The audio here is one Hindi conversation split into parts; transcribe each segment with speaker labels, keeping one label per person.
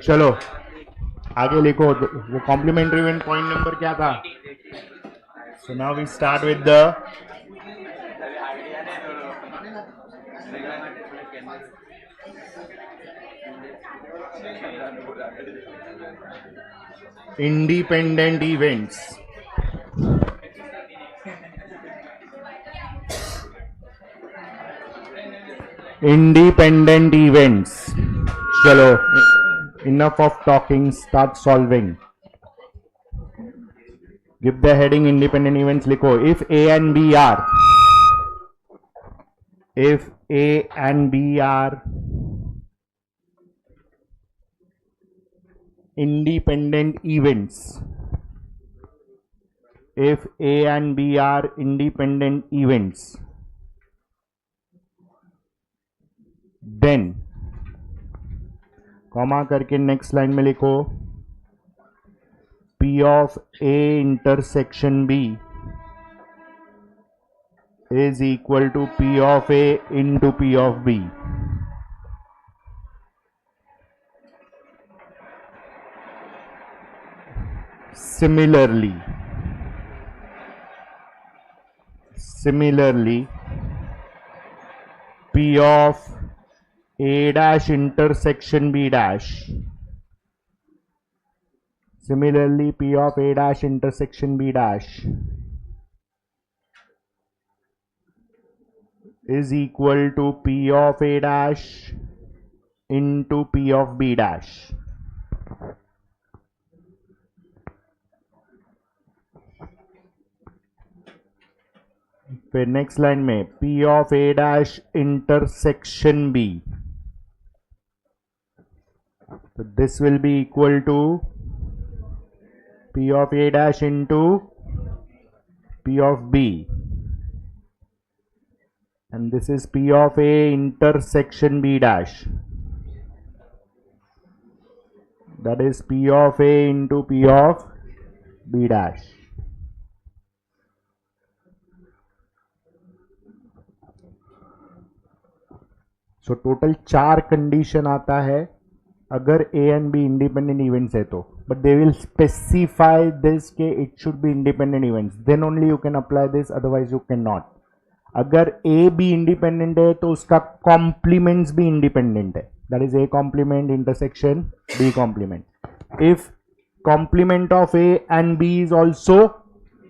Speaker 1: चलो आगे लिखो, वो कॉम्प्लीमेंट्री इवेंट पॉइंट नंबर क्या था? So now we start with the independent events. Independent events. चलो, enough of talking, start solving. Give the heading independent events. लिखो, if A and B are independent events, if A and B are independent events, then comma करके नेक्स्ट लाइन में लिखो P of A intersection B is equal to P of A into P of B. Similarly, P of A dash intersection B dash. Similarly, P of A dash intersection B dash is equal to P of A dash into P of B dash. फिर नेक्स्ट लाइन में P of A dash intersection B. So this will be equal to P of A dash into P of B, and this is P of A intersection B dash, that is P of A into P of B dash. So total 4 condition आता है अगर A and B independent events है तो, but they will specify this के it should be independent events, then only you can apply this, otherwise you can not. अगर A भी इंडिपेंडेंट है तो उसका कॉम्प्लीमेंट्स भी इंडिपेंडेंट है, that is A complement intersection B complement. If complement of A and B is also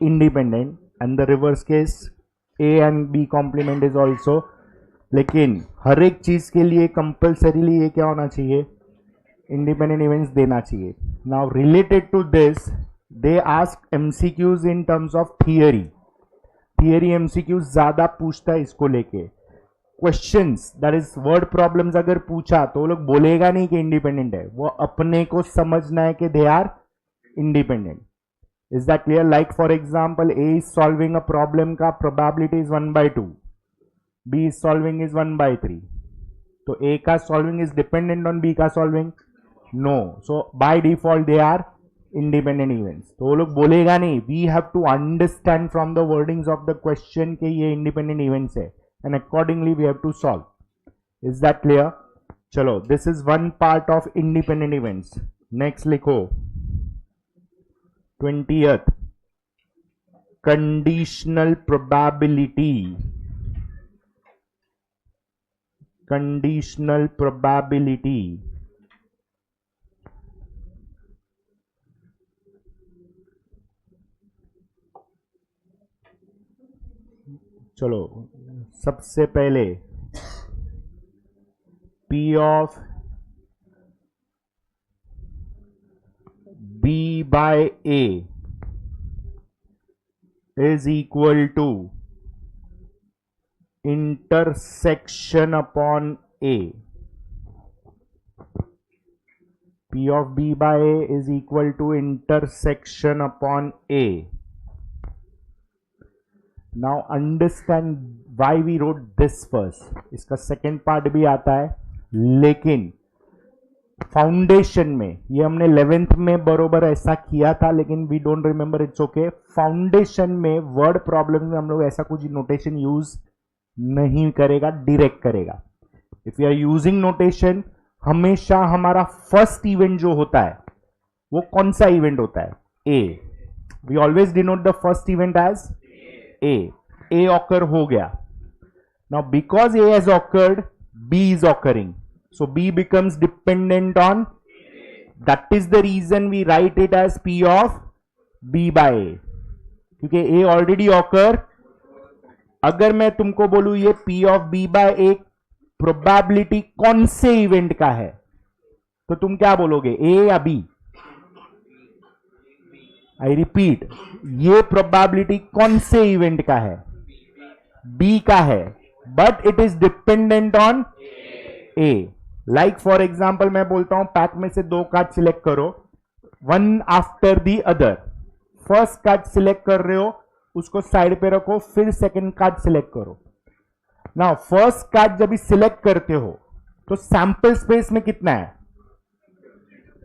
Speaker 1: independent and the reverse case A and B complement is also, लेकिन हर एक चीज के लिए कंपल्सरीली ये क्या होना चाहिए, इंडिपेंडेंट इवेंट्स देना चाहिए. Now related to this they ask MCQs in terms of theory MCQs ज्यादा पूछता है इसको लेके. Questions that is word problems अगर पूछा तो वो लोग बोलेगा नहीं कि इंडिपेंडेंट है, वो अपने को समझना है कि they are independent. Is that clear? Like for example A is solving a problem का probability is 1/2, B is solving is 1/3. तो A का solving is dependent on B का solving? No. So by default they are independent events. तो वो लोग बोलेगा नहीं. We have to understand from the wordings of the question कि ये independent events है, and accordingly we have to solve. Is that clear? चलो, this is one part of independent events. Next लिखो 20th conditional probability. Conditional probability. चलो, सबसे पहले P of B by A is equal to intersection upon A. P of B by A is equal to intersection upon A. Now understand why we wrote this first. इसका second part भी आता है, लेकिन फाउंडेशन में ये हमने 11th में बरोबर ऐसा किया था, लेकिन we don't remember, it's okay. Foundation में वर्ड प्रॉब्लम में हम लोग ऐसा कुछ नोटेशन यूज नहीं करेगा, डायरेक्ट करेगा. If you are using notation हमेशा हमारा फर्स्ट इवेंट जो होता है वो कौन सा इवेंट होता है? A. We always denote the first event as A occur हो गया. Now because A has occurred, B is occurring, so B becomes dependent on. That is the reason we write it as P of B by A, क्योंकि ए ऑलरेडी ऑकर. अगर मैं तुमको बोलूं ये P of B by A probability कौन से इवेंट का है, तो तुम क्या बोलोगे, ए या बी? आई रिपीट, ये प्रोबेबिलिटी कौन से इवेंट का है? बी का है, but it is dependent on A. Like for example मैं बोलता हूं पैक में से 2 कार्ड सिलेक्ट करो, one after the other. First card select कर रहे हो, उसको साइड पे रखो, फिर सेकंड कार्ड सिलेक्ट करो. नाउ फर्स्ट कार्ड जब भी सिलेक्ट करते हो तो सैंपल स्पेस में कितना है?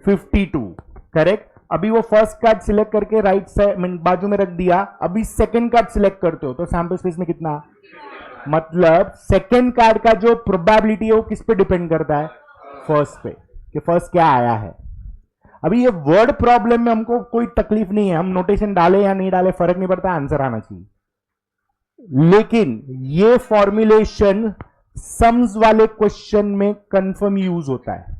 Speaker 1: 52. करेक्ट. अभी वो फर्स्ट कार्ड सिलेक्ट करके राइट साइड बाजू में रख दिया, अभी सेकंड कार्ड सिलेक्ट करते हो तो सैंपल स्पेस में कितना? मतलब सेकंड कार्ड का जो प्रोबेबिलिटी है वो किस पे डिपेंड करता है? फर्स्ट पे, कि फर्स्ट क्या आया है. अभी ये वर्ड प्रॉब्लम में हमको कोई तकलीफ नहीं है, हम नोटेशन डाले या नहीं डाले फर्क नहीं पड़ता, आंसर आना चाहिए. लेकिन ये फॉर्मुलेशन सम्स वाले क्वेश्चन में कंफर्म यूज होता है.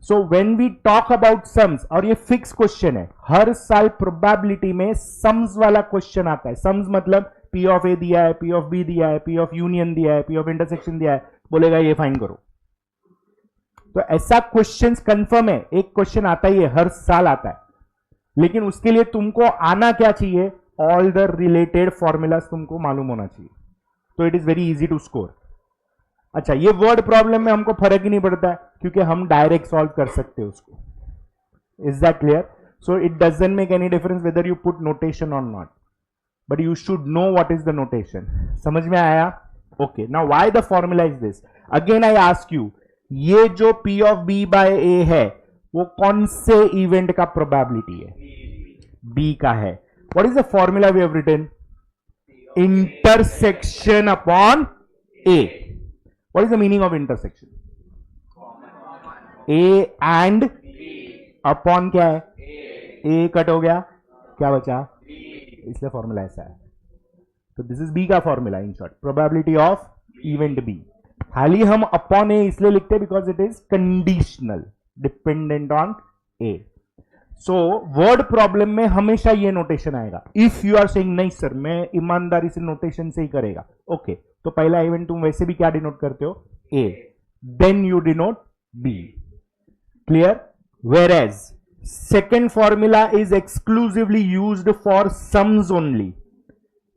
Speaker 1: So when we talk about sums, और ये फिक्स क्वेश्चन है, हर साल प्रोबेबिलिटी में सम्स वाला क्वेश्चन आता है. सम्स मतलब पी ऑफ ए दिया है, पी ऑफ बी दिया है, पी ऑफ यूनियन दिया है, पी ऑफ इंटरसेक्शन दिया है, बोलेगा ये फाइंड करो. तो ऐसा क्वेश्चन कंफर्म है, एक क्वेश्चन आता ही है, हर साल आता है. लेकिन उसके लिए तुमको आना क्या चाहिए? ऑल द रिलेटेड फॉर्मूलाज तुमको मालूम होना चाहिए. तो it is very easy to score. अच्छा, ये वर्ड प्रॉब्लम में हमको फर्क ही नहीं पड़ता है, क्योंकि हम डायरेक्ट सॉल्व कर सकते हैं उसको. Is that clear? So it doesn't make any difference whether you put notation और not, but you should know what is the notation. समझ में आया? Okay. Now why the formula is this? Again I ask you, ये जो P of B by A है वो कौन से इवेंट का प्रोबेबिलिटी है? B का है. What is the formula we have written? Intersection upon A. What is the meaning of intersection? A and upon क्या है? A कट हो गया, क्या बचा? इसलिए फॉर्मूला ऐसा है. तो दिस इज B का formula. In short, probability of event B. खाली हम अपॉन ए इसलिए लिखते हैं because it is conditional, dependent on A. So word problem में हमेशा ये नोटेशन आएगा. इफ यू आर सेइंग नहीं सर मैं ईमानदारी से नोटेशन से ही करेगा, ओके, तो पहला इवेंट तुम वैसे भी क्या डिनोट करते हो? A. Then you denote B. Clear? Whereas second formula is exclusively used for sums only,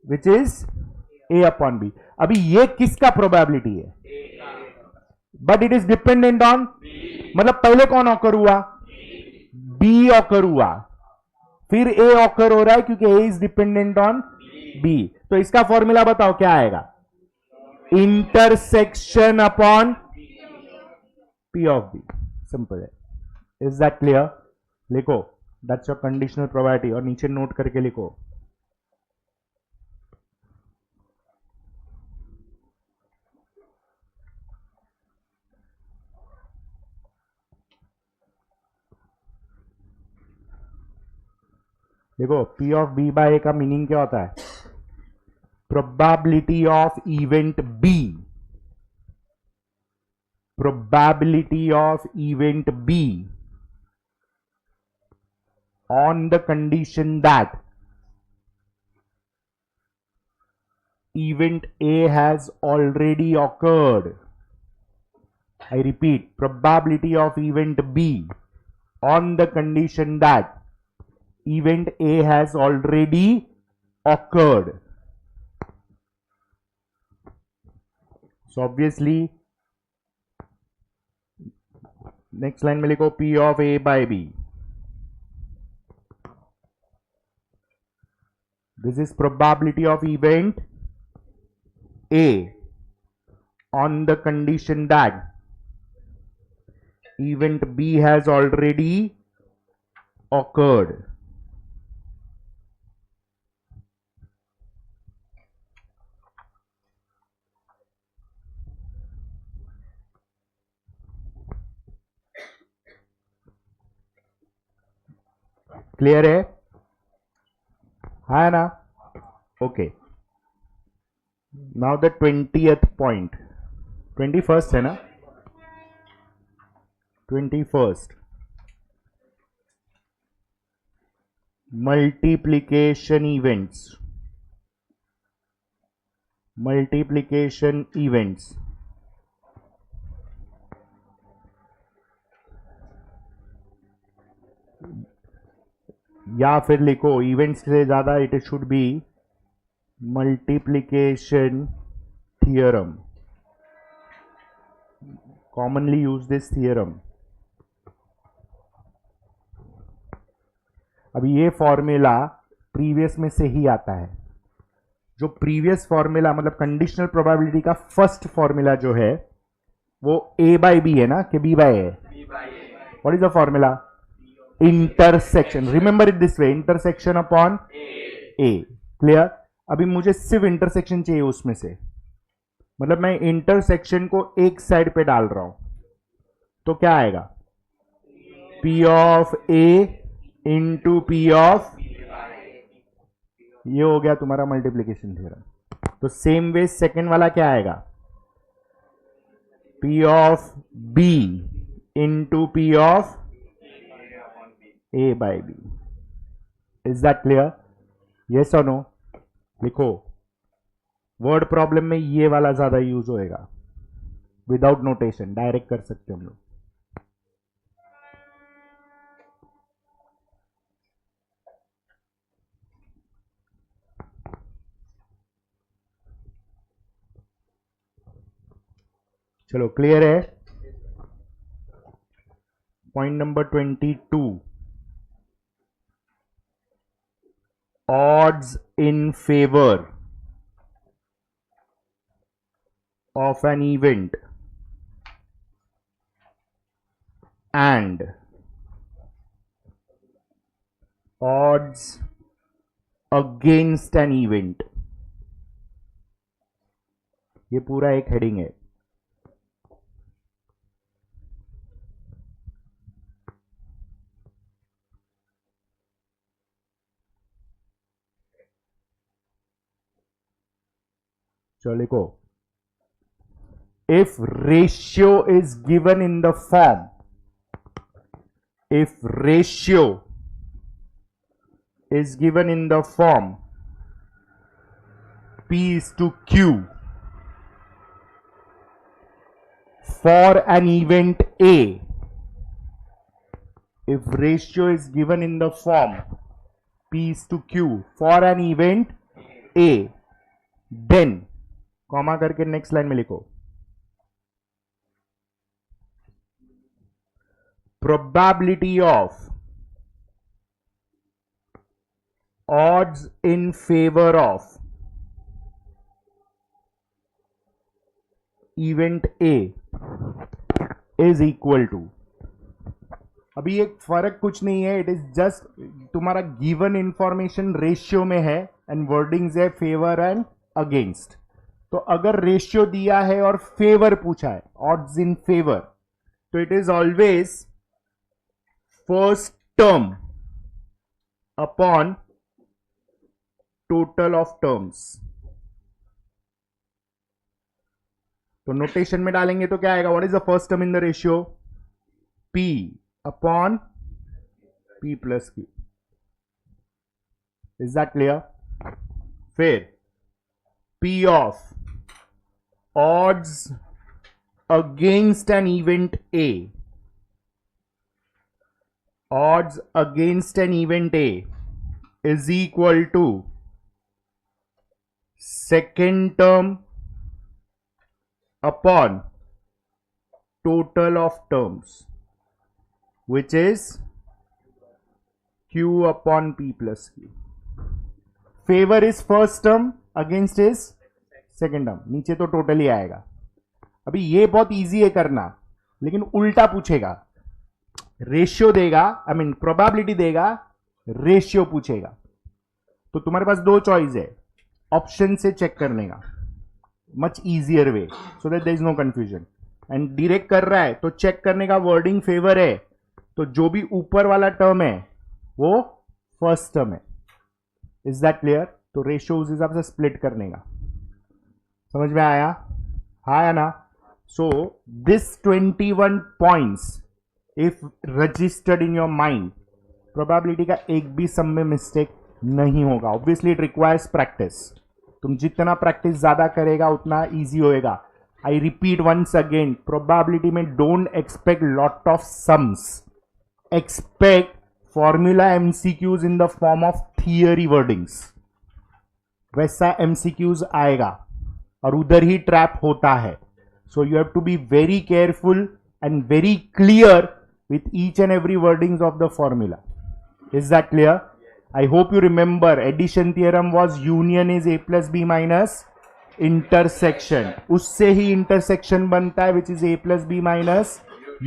Speaker 1: which is A upon B. अभी ये किसका प्रोबेबिलिटी है? But it is dependent on, मतलब पहले कौन ऑकर हुआ? बी ऑकर हुआ, फिर ए ऑकर हो रहा है क्योंकि A is dependent on B. तो इसका फॉर्मूला बताओ क्या आएगा? Intersection upon P of B. Simple है. Is that clear? लिखो, दैट्स योर कंडीशनल प्रोबेबिलिटी, और नीचे नोट करके लिखो. देखो, P of B by A का मीनिंग क्या होता है? Probability of event B. Probability of event B on the condition that event A has already occurred. I repeat, probability of event B on the condition that event A has already occurred. So obviously next line में लिखो P of A by B. This is probability of event A on the condition that event B has already occurred. Clear है ना? Okay, now the 20th point, 21st है ना? 21st, multiplication events. या फिर लिखो इवेंट्स से ज्यादा it should B multiplication theorem. Commonly use this theorem. अब ये फॉर्मूला प्रीवियस में से ही आता है. जो प्रीवियस फॉर्मूला मतलब कंडीशनल प्रोबेबिलिटी का फर्स्ट फॉर्मूला जो है वो a बाई बी है ना कि b by A? What is the formula? Intersection. Remember it this way, intersection upon a. Clear? अभी मुझे सिर्फ इंटरसेक्शन चाहिए उसमें से, मतलब मैं इंटरसेक्शन को एक साइड पे डाल रहा हूं, तो क्या आएगा? p of a into P of, ये हो गया तुम्हारा मल्टीप्लीकेशन थ्योरम. तो सेम वे सेकेंड वाला क्या आएगा? p of b into P of a by b. Is that clear? Yes और नो? लिखो, वर्ड प्रॉब्लम में ये वाला ज्यादा यूज होएगा. विदाउट नोटेशन डायरेक्ट कर सकते हम लोग. चलो क्लियर है? Point number 22, odds in favor of an event and odds against an event. ये पूरा एक हेडिंग है. चलो लिखो, if ratio is given in the form, if ratio is given in the form P is to Q for an event A, if ratio is given in the form P is to Q for an event A, then comma करके नेक्स्ट लाइन में लिखो, probability of odds in favor of event A is equal to. अभी एक फर्क कुछ नहीं है, इट इज जस्ट तुम्हारा गिवन इंफॉर्मेशन रेशियो में है एंड वर्डिंग्स है फेवर एंड अगेंस्ट. तो अगर रेशियो दिया है और फेवर पूछा है, ऑड्स इन फेवर, तो it is always first term upon total of terms. तो नोटेशन में डालेंगे तो क्या आएगा? What is the first term in the ratio? P upon P plus Q. Is that clear? फिर P of odds against an event A, odds against an event A is equal to second term upon total of terms, which is Q upon P plus Q. Favor is first term, against is second term. नीचे तो टोटल ही आएगा. अभी ये बहुत इजी है करना, लेकिन उल्टा पूछेगा. रेशियो देगा, आई मीन प्रोबेबिलिटी देगा, रेशियो पूछेगा. तो तुम्हारे पास दो चॉइस है ऑप्शन से चेक करने का. Much easier way so that there is no confusion. And direct कर रहा है तो चेक करने का वर्डिंग फेवर है, तो जो भी ऊपर वाला टर्म है वो फर्स्ट टर्म है. Is that clear? तो रेशियो उस हिसाब से स्प्लिट करने का. समझ में आया? हाँ या ना? So this 21 points if registered in your mind, probability का एक भी सम में मिस्टेक नहीं होगा. Obviously it requires practice. तुम जितना प्रैक्टिस ज्यादा करेगा उतना इजी होएगा. I repeat once again, probability में don't expect lot of sums. Expect formula MCQs in the form of theory wordings. वैसा एमसीक्यूज आएगा और उधर ही ट्रैप होता है. So you have to be very careful and very clear with each and every wordings of the formula. Is that clear? I hope you remember addition theorem was union is a plus b minus intersection. उससे ही intersection बनता है which is a plus b minus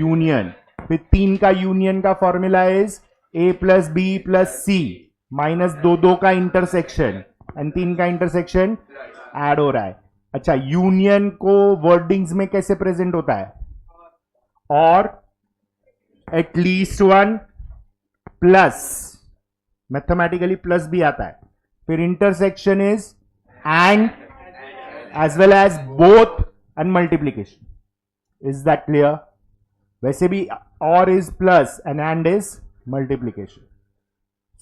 Speaker 1: union. फिर 3 का union का formula is a plus b plus c minus 2 का intersection and 3 का intersection add हो रहा है. अच्छा, union को wordings में कैसे present होता है? और at least one plus, mathematically plus भी आता है. फिर intersection is and as well as both and multiplication. Is that clear? वैसे भी और is plus and is multiplication.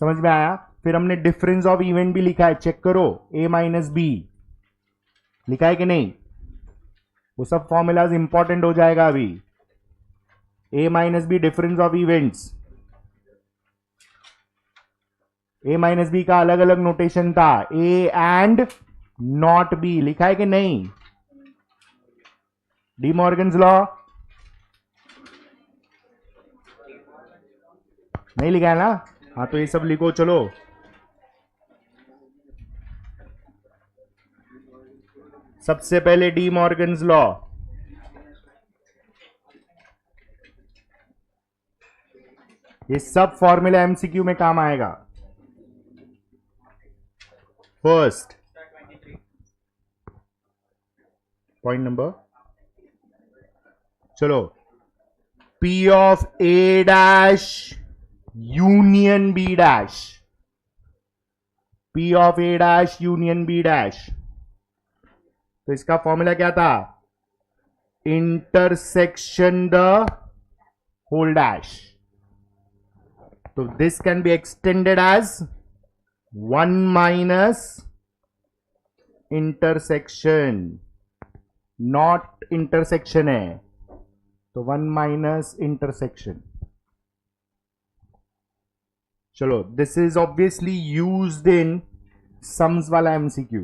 Speaker 1: समझ में आया? फिर हमने डिफरेंस ऑफ इवेंट भी लिखा है, चेक करो. a माइनस बी लिखा है कि नहीं? वो सब फॉर्मूलाज इंपॉर्टेंट हो जाएगा अभी. a minus B difference of events. a minus B का अलग अलग नोटेशन था. a एंड नॉट b लिखा है कि नहीं? डी मॉर्गन्स लॉ नहीं लिखा है ना? हाँ, तो ये सब लिखो. चलो, सबसे पहले डी मॉर्गन्स लॉ. ये सब फॉर्मूला एमसीक्यू में काम आएगा. फर्स्ट पॉइंट नंबर, चलो, P of A dash union B dash. P of A dash union B dash. तो इसका फॉर्मूला क्या था? Intersection the whole dash. So this can be extended as 1 minus intersection, not intersection है तो 1 minus intersection. चलो, this is obviously used in sums वाला MCQ,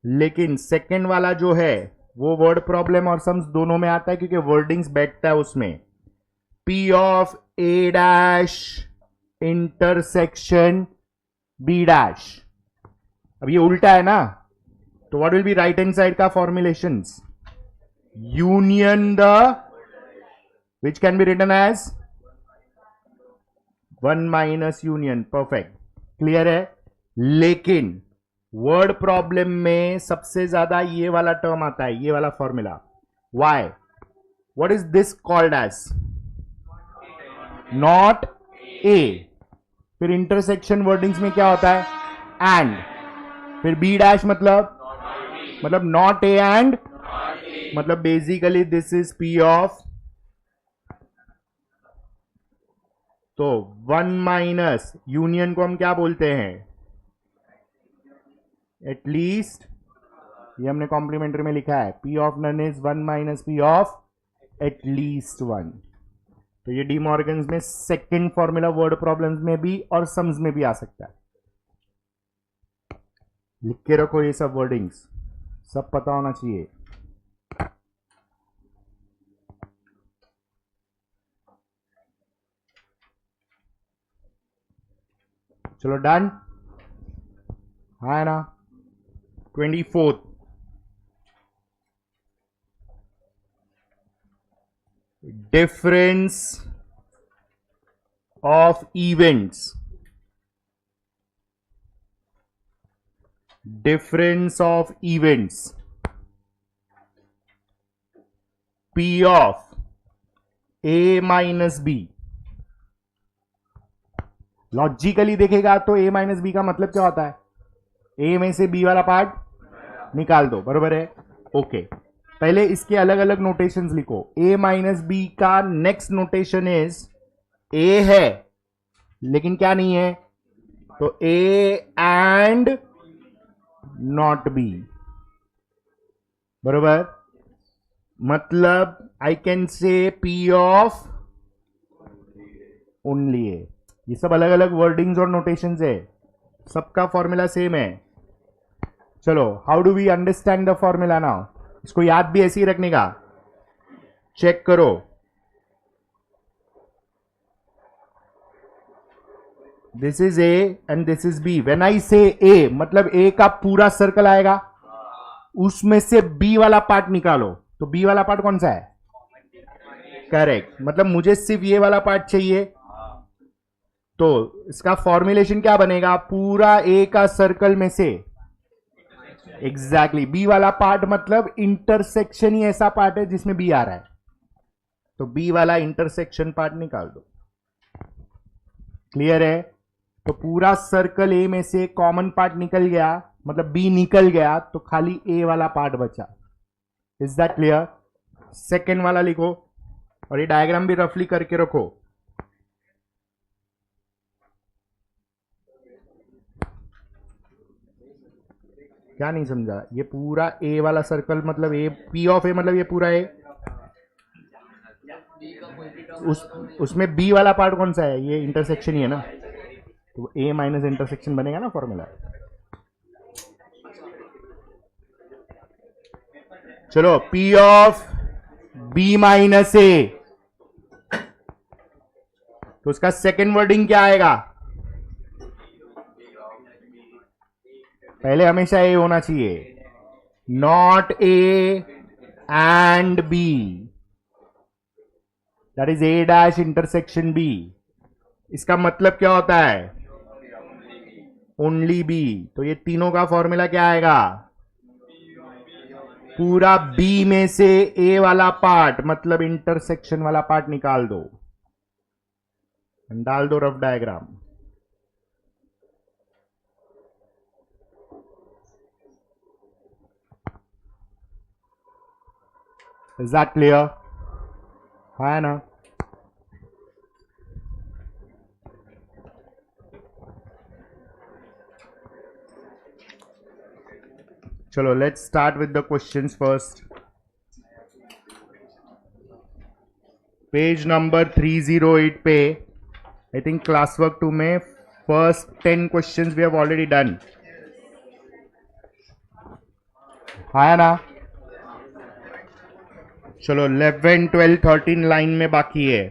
Speaker 1: लेकिन सेकेंड वाला जो है वो वर्ड प्रॉब्लम और सम्स दोनों में आता है क्योंकि वर्डिंग्स बैठता है उसमें. P of A dash intersection B dash. अब ये उल्टा है ना, तो what will be right hand side का formulations? Union the, which can be written as 1 minus union. Perfect, clear है. लेकिन वर्ड प्रॉब्लम में सबसे ज्यादा ये वाला टर्म आता है, ये वाला formula. Why? What is this called as? Not A. फिर इंटरसेक्शन वर्डिंग्स में क्या होता है? एंड. फिर बी डैश मतलब नॉट ए एंड, मतलब basically this is P of. तो 1 माइनस यूनियन को हम क्या बोलते हैं? एटलीस्ट. ये हमने कॉम्प्लीमेंट्री में लिखा है, P of none is 1 minus P of at least 1. तो ये डी मॉर्गन्स में सेकेंड फॉर्मूला वर्ड प्रॉब्लम्स में भी और सम्स में भी आ सकता है. लिख के रखो, ये सब वर्डिंग्स सब पता होना चाहिए. चलो, डन. हाँ ना? 24th, difference of events. Difference of events. P of A minus B. Logically देखेगा तो a माइनस बी का मतलब क्या होता है, a में से b वाला पार्ट निकाल दो, बरोबर है। ओके, पहले इसके अलग अलग नोटेशंस लिखो। a माइनस बी का नेक्स्ट नोटेशन इज a है लेकिन क्या नहीं है, तो a एंड नॉट b, बरोबर। मतलब I can say p of only a। ये सब अलग अलग वर्डिंग्स और नोटेशंस है, सबका फॉर्मूला सेम है। चलो, how do we understand the formula now, इसको याद भी ऐसे ही रखने का, चेक करो। This is a and this is b। When I say a मतलब a का पूरा सर्कल आएगा, उसमें से b वाला पार्ट निकालो, तो b वाला पार्ट कौन सा है, करेक्ट। मतलब मुझे सिर्फ ये वाला पार्ट चाहिए, तो इसका फॉर्मुलेशन क्या बनेगा, पूरा a का सर्कल में से एग्जैक्टली b वाला पार्ट, मतलब इंटरसेक्शन ही ऐसा पार्ट है जिसमें b आ रहा है, तो b वाला इंटरसेक्शन पार्ट निकाल दो। क्लियर है। तो पूरा सर्कल a में से कॉमन पार्ट निकल गया, मतलब b निकल गया, तो खाली a वाला पार्ट बचा। Is that clear. सेकेंड वाला लिखो और ये डायग्राम भी रफली करके रखो। क्या नहीं समझा, ये पूरा a वाला सर्कल मतलब a, p ऑफ a मतलब ये पूरा a, उसमें b वाला पार्ट कौन सा है, ये इंटरसेक्शन ही है ना, तो a माइनस इंटरसेक्शन बनेगा ना फॉर्मूला। चलो, p of b minus a, तो उसका सेकेंड वर्डिंग क्या आएगा, पहले हमेशा a होना चाहिए, not a and b, that is a dash intersection b। इसका मतलब क्या होता है, ओनली b। तो ये तीनों का फॉर्मूला क्या आएगा, पूरा b में से a वाला पार्ट मतलब इंटरसेक्शन वाला पार्ट निकाल दो, डाल दो rough diagram. Is that clear, है ना। चलो, let's start with the questions first. Page number 308 पे, आई थिंक क्लास वर्क 2 में first 10 questions we have already done, है ना। चलो, 11, 12, 13 लाइन में बाकी है।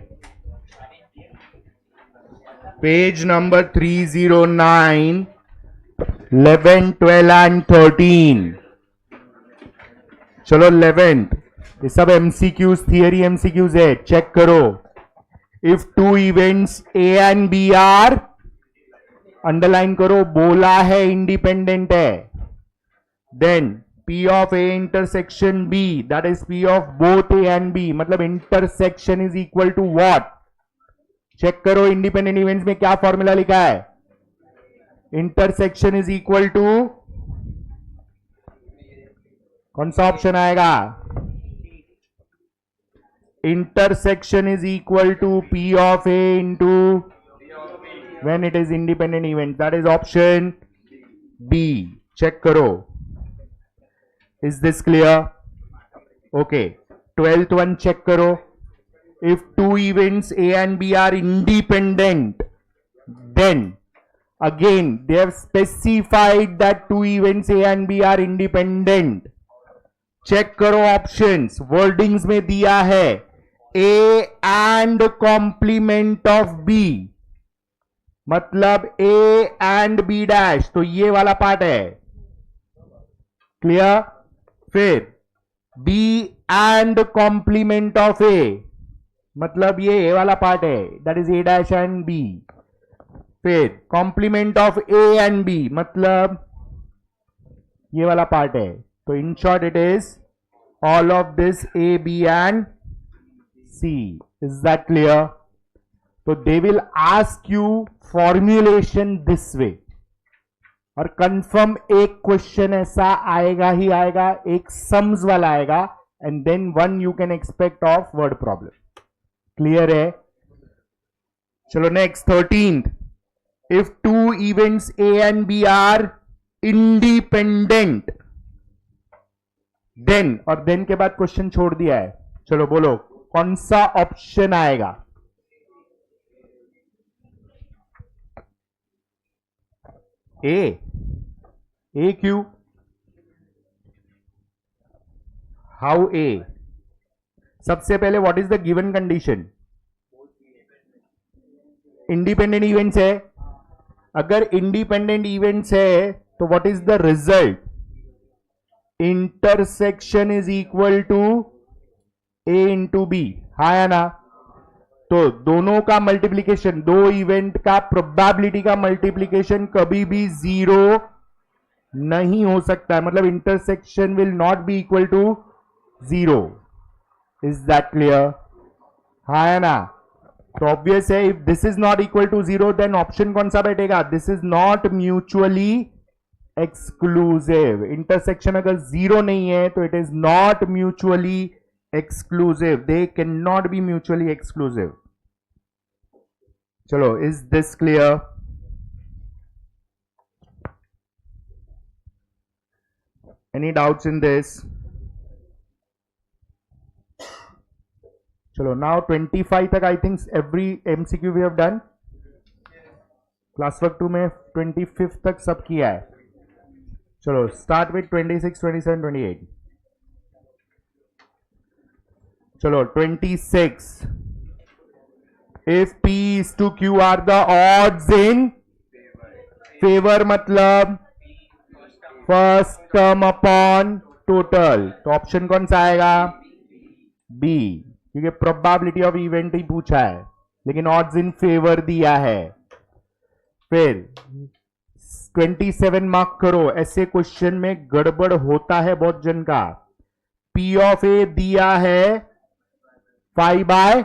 Speaker 1: Page number 309, 11, 12 and 13। चलो, 11th, ये सब एमसीक्यूज, थियरी एमसीक्यूज है, चेक करो। If two events A and B are, underline करो, बोला है इंडिपेंडेंट है, then P of A intersection B, that is P of both A and B, मतलब intersection is equal to what? Check करो इंडिपेंडेंट इवेंट्स में क्या फॉर्मूला लिखा है, इंटरसेक्शन इज इक्वल टू, कौन सा ऑप्शन आएगा, intersection is equal to P of A into when it is independent event, that is option B। Check करो, is this clear? Okay, 12th one check करो। if two events A and B are independent, then again they have specified that two events A and B are independent। check करो options, wordings में दिया है A and complement of B, मतलब A and B dash, तो ये वाला पार्ट है, क्लियर। फिर B and complement of A, मतलब ये A वाला पार्ट है, that is A dash and B। फिर complement of A and B, मतलब ये वाला पार्ट है। तो in short it is all of this A, B and C। Is that clear? तो they will ask you formulation this way, और कंफर्म एक क्वेश्चन ऐसा आएगा ही आएगा, एक सम्स वाला आएगा, and then one you can expect of word problem. Clear है? चलो next 13th. If two events A and B are independent then, और देन के बाद क्वेश्चन छोड़ दिया है. चलो बोलो कौन सा ऑप्शन आएगा? ए क्यों? How A? सबसे पहले what is the given condition? Independent events है. अगर इंडिपेंडेंट इवेंट्स है तो what is the result? Intersection is equal to A into B. हाँ या ना? तो दोनों का मल्टीप्लीकेशन, दो इवेंट का प्रोबेबिलिटी का मल्टीप्लीकेशन कभी भी जीरो नहीं हो सकता है. मतलब intersection will not be equal to zero. Is that clear? हाँ या ना? तो ऑब्वियस है, if this is not equal to zero then option कौन सा बैठेगा? This is not mutually exclusive. Intersection अगर जीरो नहीं है तो it is not mutually exclusive. They can not be mutually exclusive. चलो, is this clear? Any doubts in this? चलो, नाउ 25 तक I think every MCQ we have done. Class work 2 में 25 तक सब किया है. चलो, स्टार्ट विथ 26, 27, 28. चलो 26. If P is to Q are the odds in favor, मतलब फर्स्ट टर्म अपॉन टोटल. तो ऑप्शन कौन सा आएगा? बी, क्योंकि प्रोबेबिलिटी ऑफ इवेंट ही पूछा है लेकिन ऑड्स इन फेवर दिया है. फिर 27 मार्क करो. ऐसे क्वेश्चन में गड़बड़ होता है बहुत जन का. P ऑफ ए दिया है 5 by,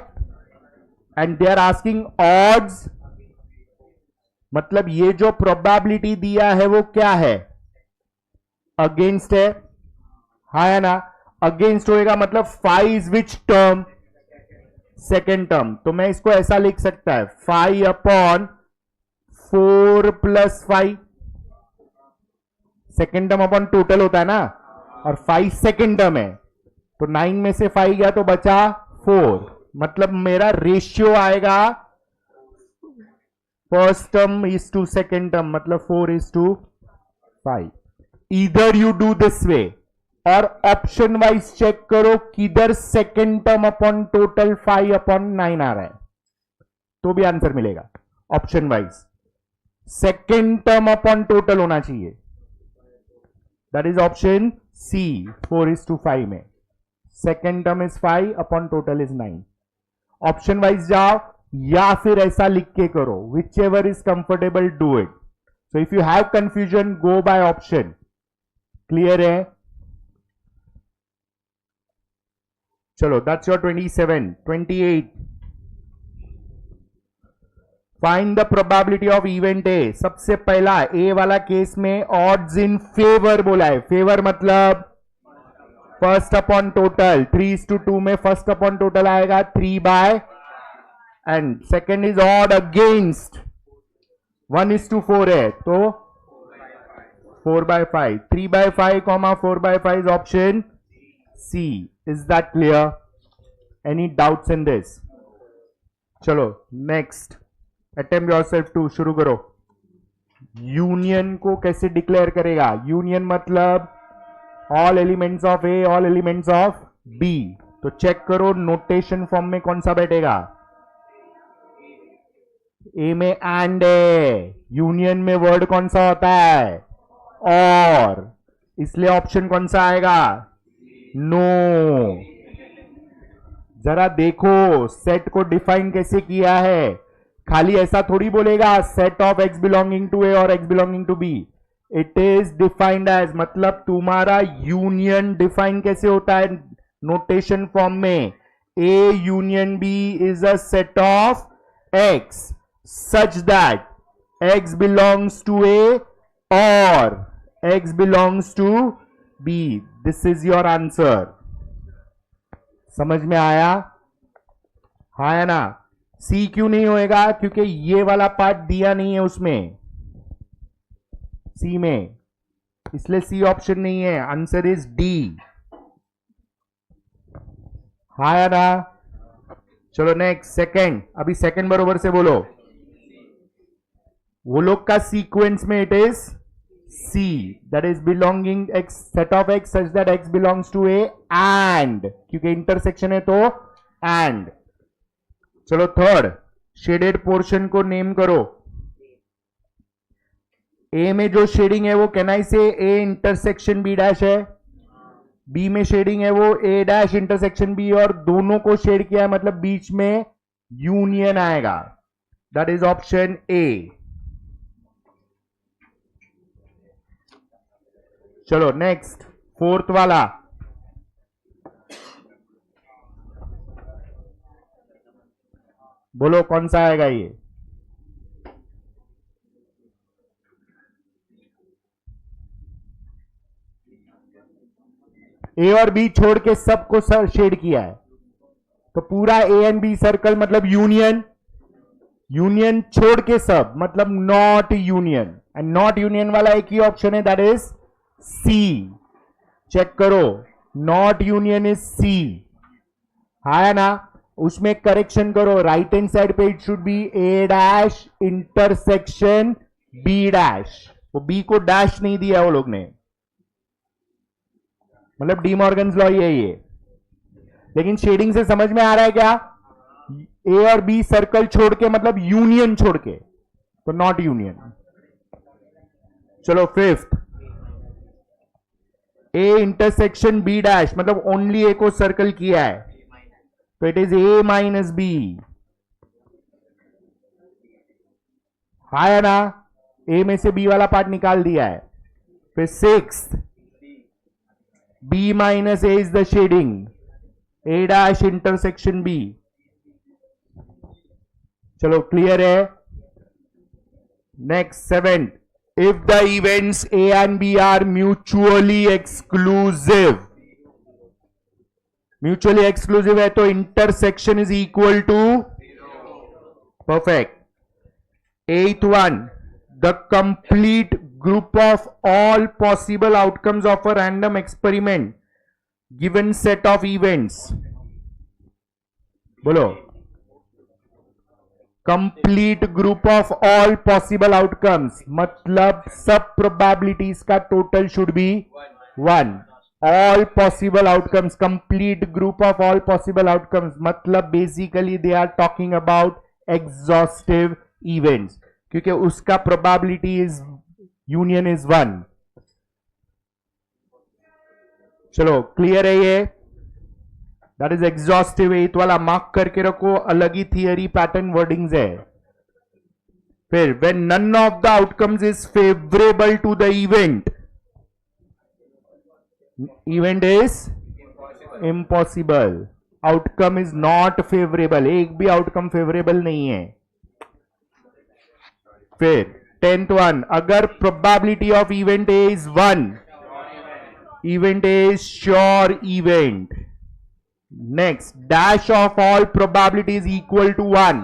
Speaker 1: and they are asking odds, मतलब ये जो प्रोबेबिलिटी दिया है वो क्या है? अगेंस्ट है. हाँ या ना? अगेंस्ट होएगा मतलब 5 is which term? Second term. तो मैं इसको ऐसा लिख सकता है 5 upon 4 plus 5. Second term upon total होता है ना, और 5 सेकेंड टर्म है, तो 9 में से 5 गया तो बचा 4. मतलब मेरा रेशियो आएगा first term is to second term, मतलब 4 is to 5. Either you do this way, और ऑप्शन वाइज चेक करो किधर second term upon total 5 upon 9 आ रहा है, तो भी आंसर मिलेगा. Option wise second term upon total होना चाहिए. That is option C, 4 is to 5 में second term is 5 upon total is 9. Option wise जाओ या फिर ऐसा लिख के करो, which ever is comfortable do it. So if you have confusion go by option. Clear है? चलो, that's your 27. 28. Find the probability of event A. सबसे पहला ए वाला केस में ऑड्स इन फेवर बोला है. फेवर मतलब फर्स्ट अपॉन टोटल. 3:2 में फर्स्ट अपॉन टोटल आएगा 3 by, and second is odd against 1:4 है तो 4/5. 3/5, 4/5 is option C. Is that clear? Any doubts in this? चलो next. Attempt yourself to. शुरू करो. यूनियन को कैसे डिक्लेयर करेगा? यूनियन मतलब all elements of A, all elements of B. तो चेक करो नोटेशन फॉर्म में कौन सा बैठेगा? ए में एंड है, यूनियन में वर्ड कौन सा होता है? और. इसलिए ऑप्शन कौन सा आएगा? नो. जरा देखो सेट को डिफाइन कैसे किया है. खाली ऐसा थोड़ी बोलेगा set of X belonging to A और X belonging to B. It is defined as, मतलब तुम्हारा यूनियन डिफाइन कैसे होता है नोटेशन फॉर्म में? A union B is a set of x such that x belongs to A or x belongs to B. This is your answer. समझ में आया? हाँ या ना? C क्यों नहीं होएगा? क्योंकि ये वाला पार्ट दिया नहीं है उसमें, C में, इसलिए C ऑप्शन नहीं है. Answer is D. हाँ या ना? चलो नेक्स्ट, सेकंड. अभी सेकंड बरोबर से बोलो. वो लोग का सीक्वेंस में it is C, that is belonging x set of x such that x belongs to A and, क्योंकि इंटरसेक्शन है तो and. चलो थर्ड, शेडेड पोर्शन को नेम करो. A में जो शेडिंग है वो can I say A intersection B dash है. B में शेडिंग है वो A डैश इंटरसेक्शन B, और दोनों को शेड किया है मतलब बीच में यूनियन आएगा. That is option A. चलो नेक्स्ट, फोर्थ वाला. बोलो कौन सा आएगा ये? ए और बी छोड़ के सबको शेड किया है तो पूरा ए एंड बी सर्कल मतलब यूनियन. यूनियन छोड़ के सब मतलब not union. And not union वाला एक ही ऑप्शन है, दैट इज C. चेक करो, नॉट यूनियन इज C. है ना? उसमें करेक्शन करो. राइट हैंड साइड पे it should B A dash intersection B dash. वो B को डैश नहीं दिया वो लोग ने, मतलब डी मॉर्गन्स लॉ ही है ये. लेकिन शेडिंग से समझ में आ रहा है क्या? A और B सर्कल छोड़ के मतलब यूनियन छोड़ के, तो नॉट यूनियन. चलो fifth, A intersection B dash मतलब ओनली A को सर्कल किया है तो it is A minus B. है ना? A में से B वाला पार्ट निकाल दिया है. फिर sixth, B minus A is the shading, A dash intersection B. चलो क्लियर है? Next, seventh, if the events A and B are mutually exclusive. Mutually exclusive है तो intersection is equal to 0. Perfect. Eighth one, the complete group of all possible outcomes of a random experiment given set of events. बोलो. Complete group of all possible outcomes मतलब सब प्रोबेबिलिटीज का total should be 1. All possible outcomes, complete group of all possible outcomes मतलब basically they are talking about exhaustive events, क्योंकि उसका प्रोबेबिलिटी इज यूनियन इज 1. चलो क्लियर है ये? That is exhaustive. एथ वाला मार्क करके रखो, अलग ही थियरी पैटर्न वर्डिंग्स है. फिर when none of the outcomes is favourable to the event, event is impossible. Outcome is not favourable, एक भी आउटकम फेवरेबल नहीं है. फिर 10th वन, अगर probability of event A is 1, event A is sure event. Next, dash of all probability is equal to 1.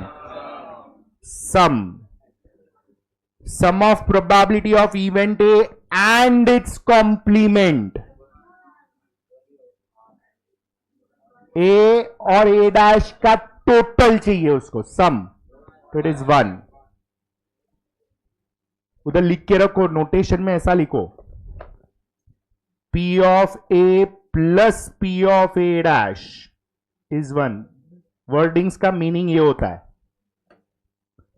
Speaker 1: Sum. Sum of probability of event A and its complement. A और A dash का टोटल चाहिए उसको, सम, तो इट इज 1. उधर लिख के रखो, नोटेशन में ऐसा लिखो, P of A plus P of A dash is 1. Wordings का मीनिंग ये होता है,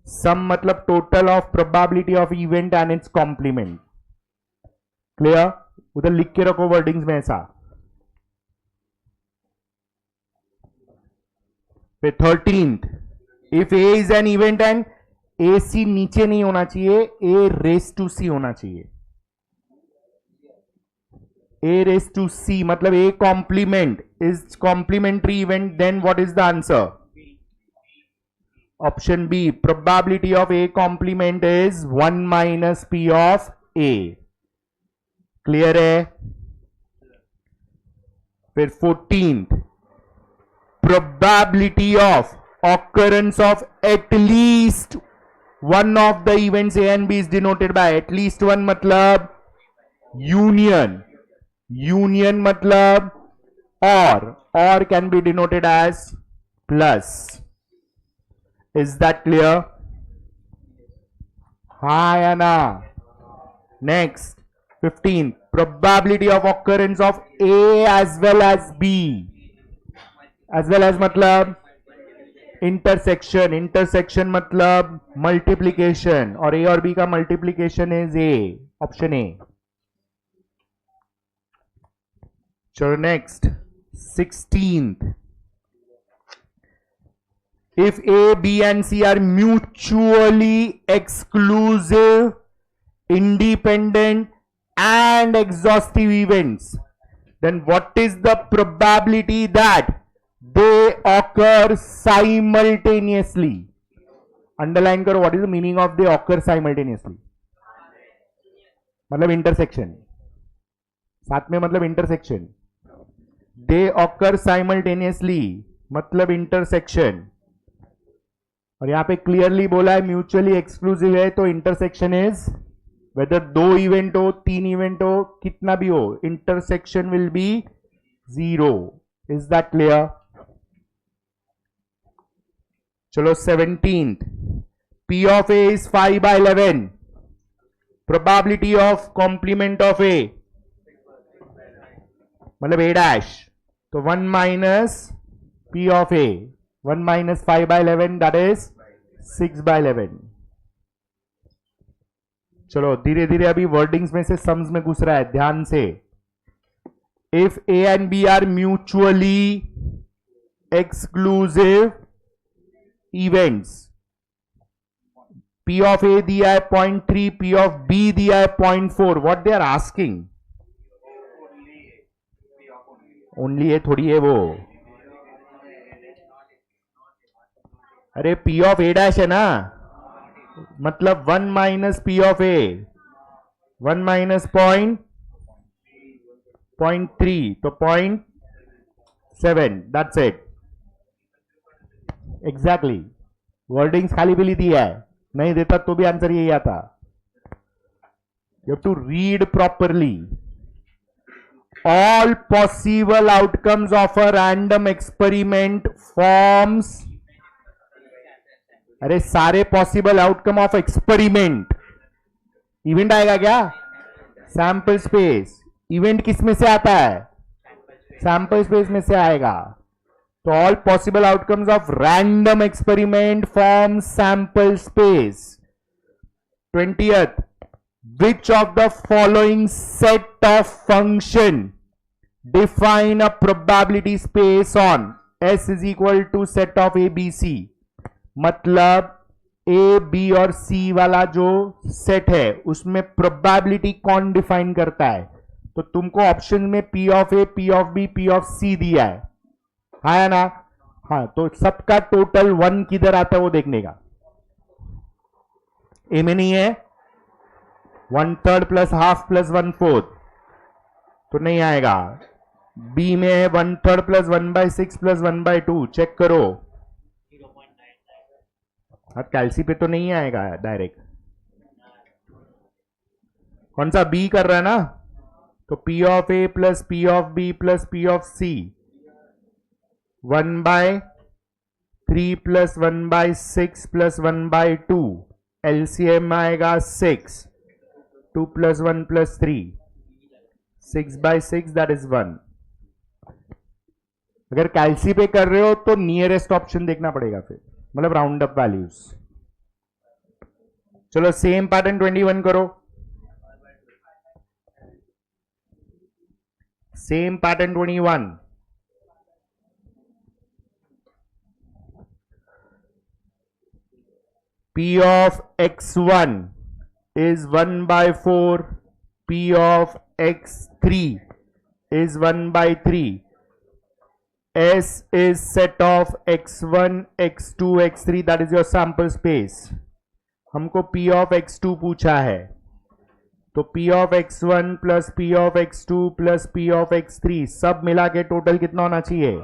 Speaker 1: सम मतलब total of probability of event and its complement. Clear? उधर लिख के रखो वर्डिंग्स में ऐसा. फिर 13th, if A is an event and A C नीचे नहीं होना चाहिए, A रेस टू C होना चाहिए. A raised to C मतलब A complement is complementary event, then what is the answer? Option B, probability of A complement is 1 minus P of A. Clear है? फिर 14th, probability of occurrence of at least one of the events A and B is denoted by at least one मतलब union. Union मतलब or can be denoted as plus. Is that clear? हाँ या ना? Next, 15th, probability of occurrence of A as well as B. As well as मतलब इंटरसेक्शन मतलब मल्टीप्लीकेशन, और ए और बी का multiplication is A. Option A. चलो next, 16th, if A B and C are mutually exclusive, independent and exhaustive events, then what is the probability that they occur simultaneously? Underline करो, what is the meaning of they occur simultaneously? मतलब इंटरसेक्शन, साथ में मतलब इंटरसेक्शन. they occur simultaneously मतलब इंटरसेक्शन. और यहां पे क्लियरली बोला है म्यूचुअली एक्सक्लूसिव है, तो इंटरसेक्शन इज वेदर 2 इवेंट हो, 3 इवेंट हो, कितना भी हो, intersection will be 0. Is that clear? चलो 17th, P of A is 5/11. Probability of complement of A मतलब A dash, तो 1 minus P of A, 1 minus 5/11 that is 6/11. चलो धीरे धीरे अभी वर्डिंग्स में से सम्स में घुस रहा है, ध्यान से. If A and B are mutually exclusive events, P of A दिया है 0.3, P of B दिया है 0.4. What they are asking? Only A थोड़ी है वो. अरे P of A डैश है ना, मतलब 1 minus P of A, 1 minus 0.3, तो 0.7. That's it. एग्जैक्टली. वर्डिंग्स खाली पीली दी है, नहीं देता तो भी आंसर यही आता. You have to read properly. All possible outcomes of a random experiment forms, अरे सारे possible outcome of experiment, event आएगा क्या? Sample space. इवेंट किस में से आता है? सैंपल स्पेस में से आएगा. तो all possible outcomes of random experiment form sample space. 20th, which of the following set of function define a probability space on S is equal to set of A B C? मतलब ए बी और सी वाला जो सेट है उसमें प्रोबेबिलिटी कौन डिफाइन करता है? तो तुमको ऑप्शन में P of A, P of B, P of C दिया है, हाँ या ना? हाँ, तो सबका टोटल 1 किधर आता है वो देखने का. ए में नहीं है 1/3 प्लस हाफ प्लस 1/4, तो नहीं आएगा. बी में है 1/3 प्लस 1/6 प्लस 1/2. चेक करो. अब कैल्सी पे तो नहीं आएगा डायरेक्ट. कौन सा? बी कर रहा है ना, तो P of A plus P of B plus P of C, 1/3 plus 1/6 plus 1/2. LCM आएगा 6, 2 प्लस 1 प्लस 3, 6/6 दैट इज 1. अगर कैल्सी पे कर रहे हो तो नियरेस्ट ऑप्शन देखना पड़ेगा फिर, मतलब राउंड अप वैल्यूज. चलो सेम पैटर्न 21 करो. Same pattern 21. P of x1 is 1/4, P of x3 is 1/3. S is set of x1, x2, x3, that is your sample space. हमको P of x2 पूछा है, तो P of x1 plus P of x2 plus P of x3 सब मिला के टोटल कितना होना चाहिए?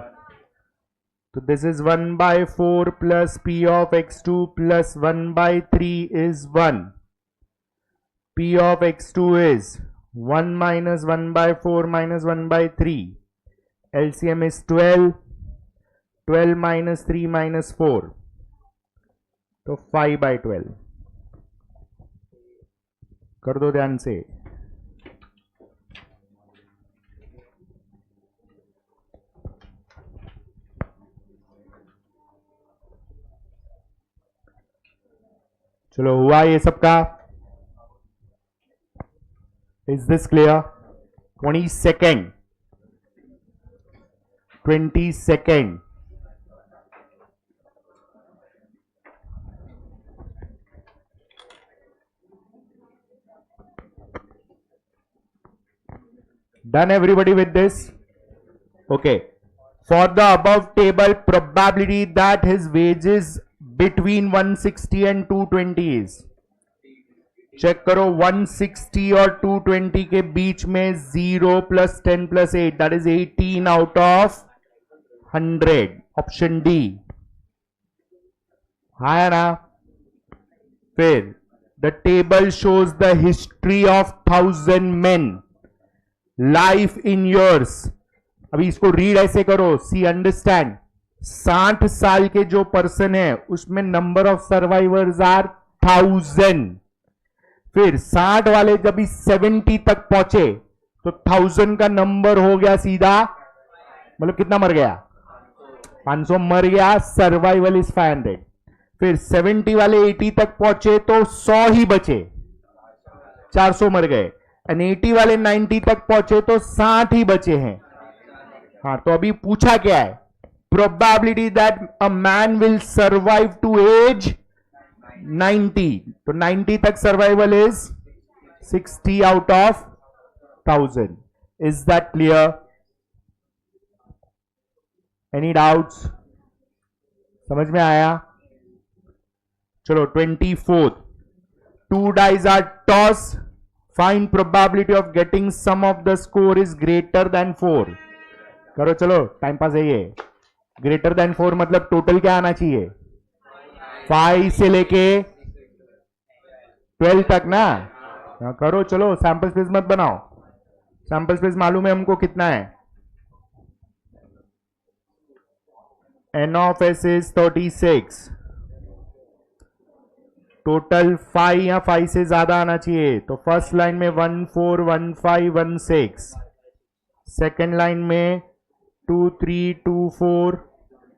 Speaker 1: तो this is 1/4 plus P of x2 plus 1/3 is 1. P of x2 is 1 minus 1/4 minus 1/3. LCM is 12. 12 minus 3 minus 4. तो 5/12 कर दो ध्यान से. चलो हुआ ये सबका. Is this clear? 22nd. 22nd. Done everybody with this? Okay. For the above table, probability that his wages between 160 and 220 is. Check करो 160 और 220 के बीच में 0 plus 10 plus 8, that is 18 out of 100. Option D. है ना? फिर the table shows the history of 1000 men. Life in years. अभी इसको रीड ऐसे करो, सी अंडरस्टैंड. 60 साल के जो पर्सन है उसमें नंबर ऑफ सर्वाइवर्स आर 1000. फिर 60 वाले जब 70 तक पहुंचे तो 1000 का नंबर हो गया सीधा, मतलब कितना मर गया? 500 मर गया. Survival is 500. फिर 70 वाले 80 तक पहुंचे तो 100 ही बचे, 400 मर गए. एंड 80 वाले 90 तक पहुंचे तो 60 ही बचे हैं. हाँ, तो अभी पूछा क्या है? Probability that a man will survive to age 90. तो 90 तक survival is 60 out of 1000. Is that clear? Any doubts? समझ में आया? चलो 24th. 2 dice are tossed. Find probability of getting sum of the score is greater than 4. करो चलो, टाइम पास है ये. ग्रेटर देन 4 मतलब टोटल क्या आना चाहिए? 5 से लेके 12 तक ना. करो चलो, सैंपल स्पेस मत बनाओ. सैंपल स्पेस मालूम है हमको कितना है? N of S is 36. Total 5 या 5 से ज्यादा आना चाहिए. तो फर्स्ट लाइन में 1 4 1 5 1 6. सेकेंड लाइन में 2 3 2 4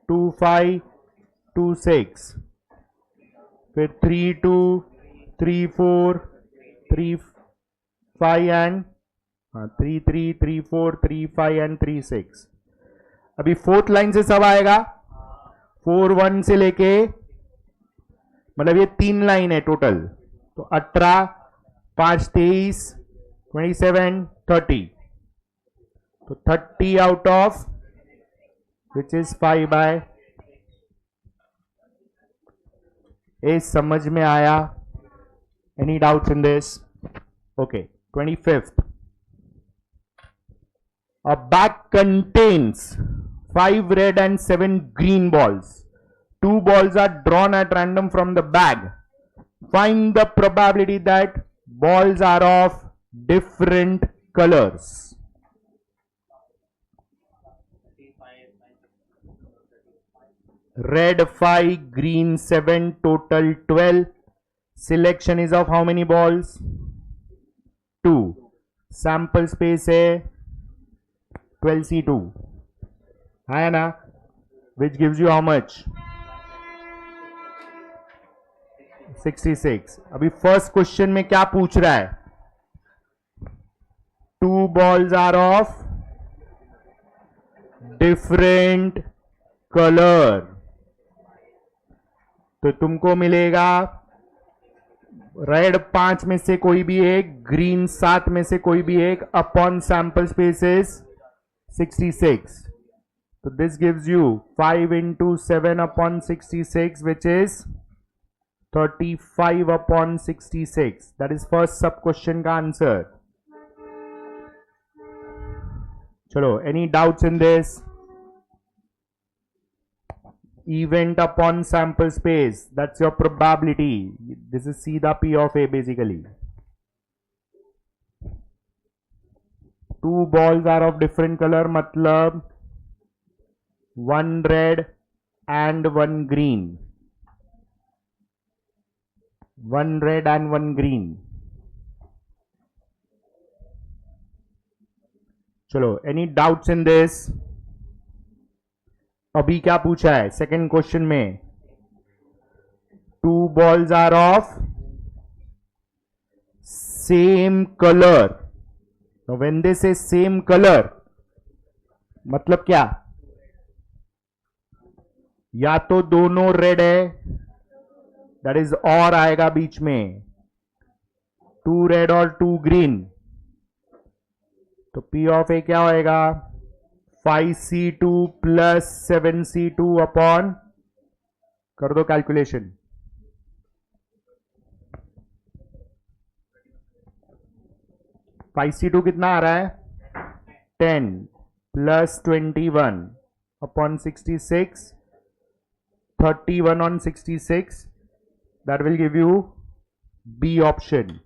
Speaker 1: 2 5 2 6. फिर 3 2 3 4 3 5 एंड 3 3 3 4 3 5 एंड 3 6. अभी फोर्थ लाइन से सब आएगा. 4 1 से लेके, मतलब ये 3 लाइन है टोटल. तो 18 5 23 27 30. तो 30 आउट ऑफ विच इज 5/. ए समझ में आया? Any doubts in this? Okay. 25th. A bag contains 5 red and 7 green balls. 2 balls are drawn at random from the bag. Find the probability that balls are of different colors. Red 5, green 7, total 12. Selection is of how many balls? 2. Sample space है 12C2. है ना? Which gives you how much? 66. अभी फर्स्ट क्वेश्चन में क्या पूछ रहा है? 2 balls are of different color. तो तुमको मिलेगा रेड 5 में से कोई भी एक, ग्रीन 7 में से कोई भी एक, upon sample spaces 66. So this gives you 5 into 7 upon 66, which is 35 upon 66. That is first sub question का answer. चलो, any doubts in this? Event upon sample space, that's your probability. This is सीधा P of A basically. Two balls are of different color, मतलब one red and one green. One red and one green. चलो, any doubts in this? अभी क्या पूछा है सेकेंड क्वेश्चन में? Two balls are of same colour. When they say same colour मतलब क्या? या तो दोनों रेड है, दैट इज और आएगा बीच में, टू रेड और टू ग्रीन. तो P ऑफ ए क्या होएगा? 5C2 प्लस 7C2 अपॉन, कर दो कैलकुलेशन, 5C2 कितना आ रहा है? 10 plus 21 upon 66, 31 on 66. That will give you B option.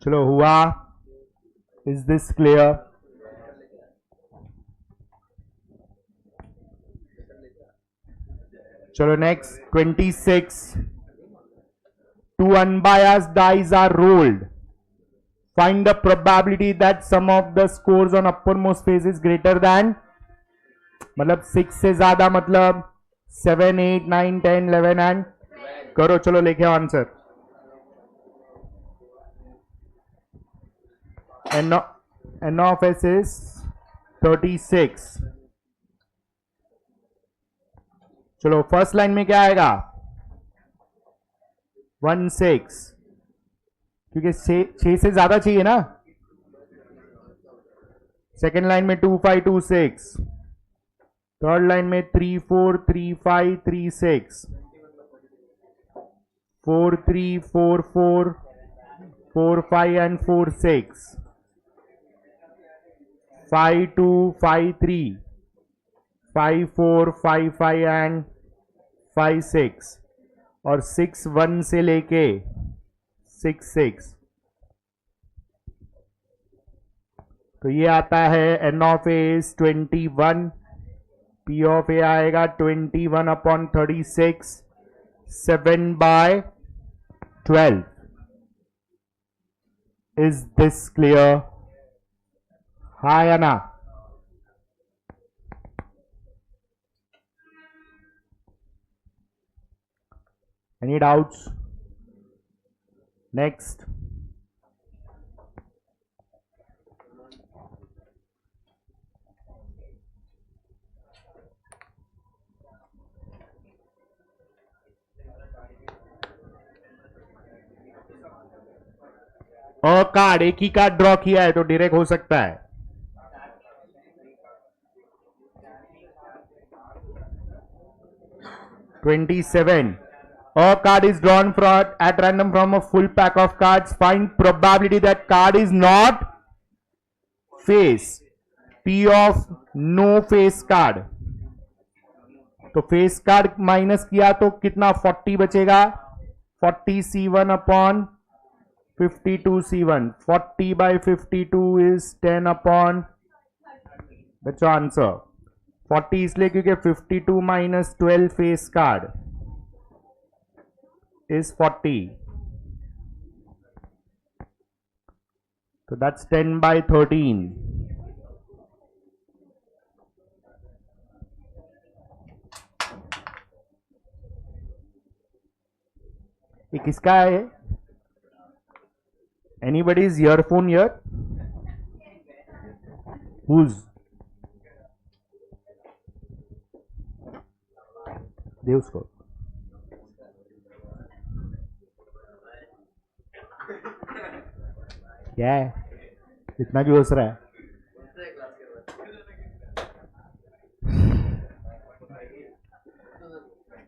Speaker 1: चलो, हुआ? Is this clear? चलो next 26. Two unbiased dice are rolled. Find the probability that sum of the scores on uppermost face is greater than, मतलब 6 से ज्यादा, मतलब 7, 8, 9, 10, 11 एंड करो. चलो लिखे answer. N of S is 36. चलो फर्स्ट लाइन में क्या आएगा? 1, 6, क्योंकि 6 से ज्यादा चाहिए ना. सेकेंड लाइन में 2, 5, 2, 6. थर्ड लाइन में 3, 4, 3, 5, 3, 6. 4, 3, 4, 4, 4, 5 and 4, 6. 5, 2, 5, 3, 5, 4, 5, 5 and 5, 6. और 6, 1 से लेके 6, 6. तो ये आता है N of A is 21. P of A आएगा 21 upon 36, 7 by 12. Is this clear? हाँ या ना? Any doubts? Next. और कार्ड, एक ही कार्ड ड्रॉ किया है तो डायरेक्ट हो सकता है. $27. A card is drawn at random from a full pack of cards. Find probability that card is not face. P of no face card. तो फेस कार्ड माइनस किया तो कितना 40 बचेगा. 40C1 upon 52C1. 40 by 52 is 10 upon, that's your answer. 40 इसलिए क्योंकि 52 minus 12 face card is 40. So that's 10 by 13. ये किसका है? Anybody's earphone here? Whose? दे उसको. क्या है इतना क्यों हंस रहा है?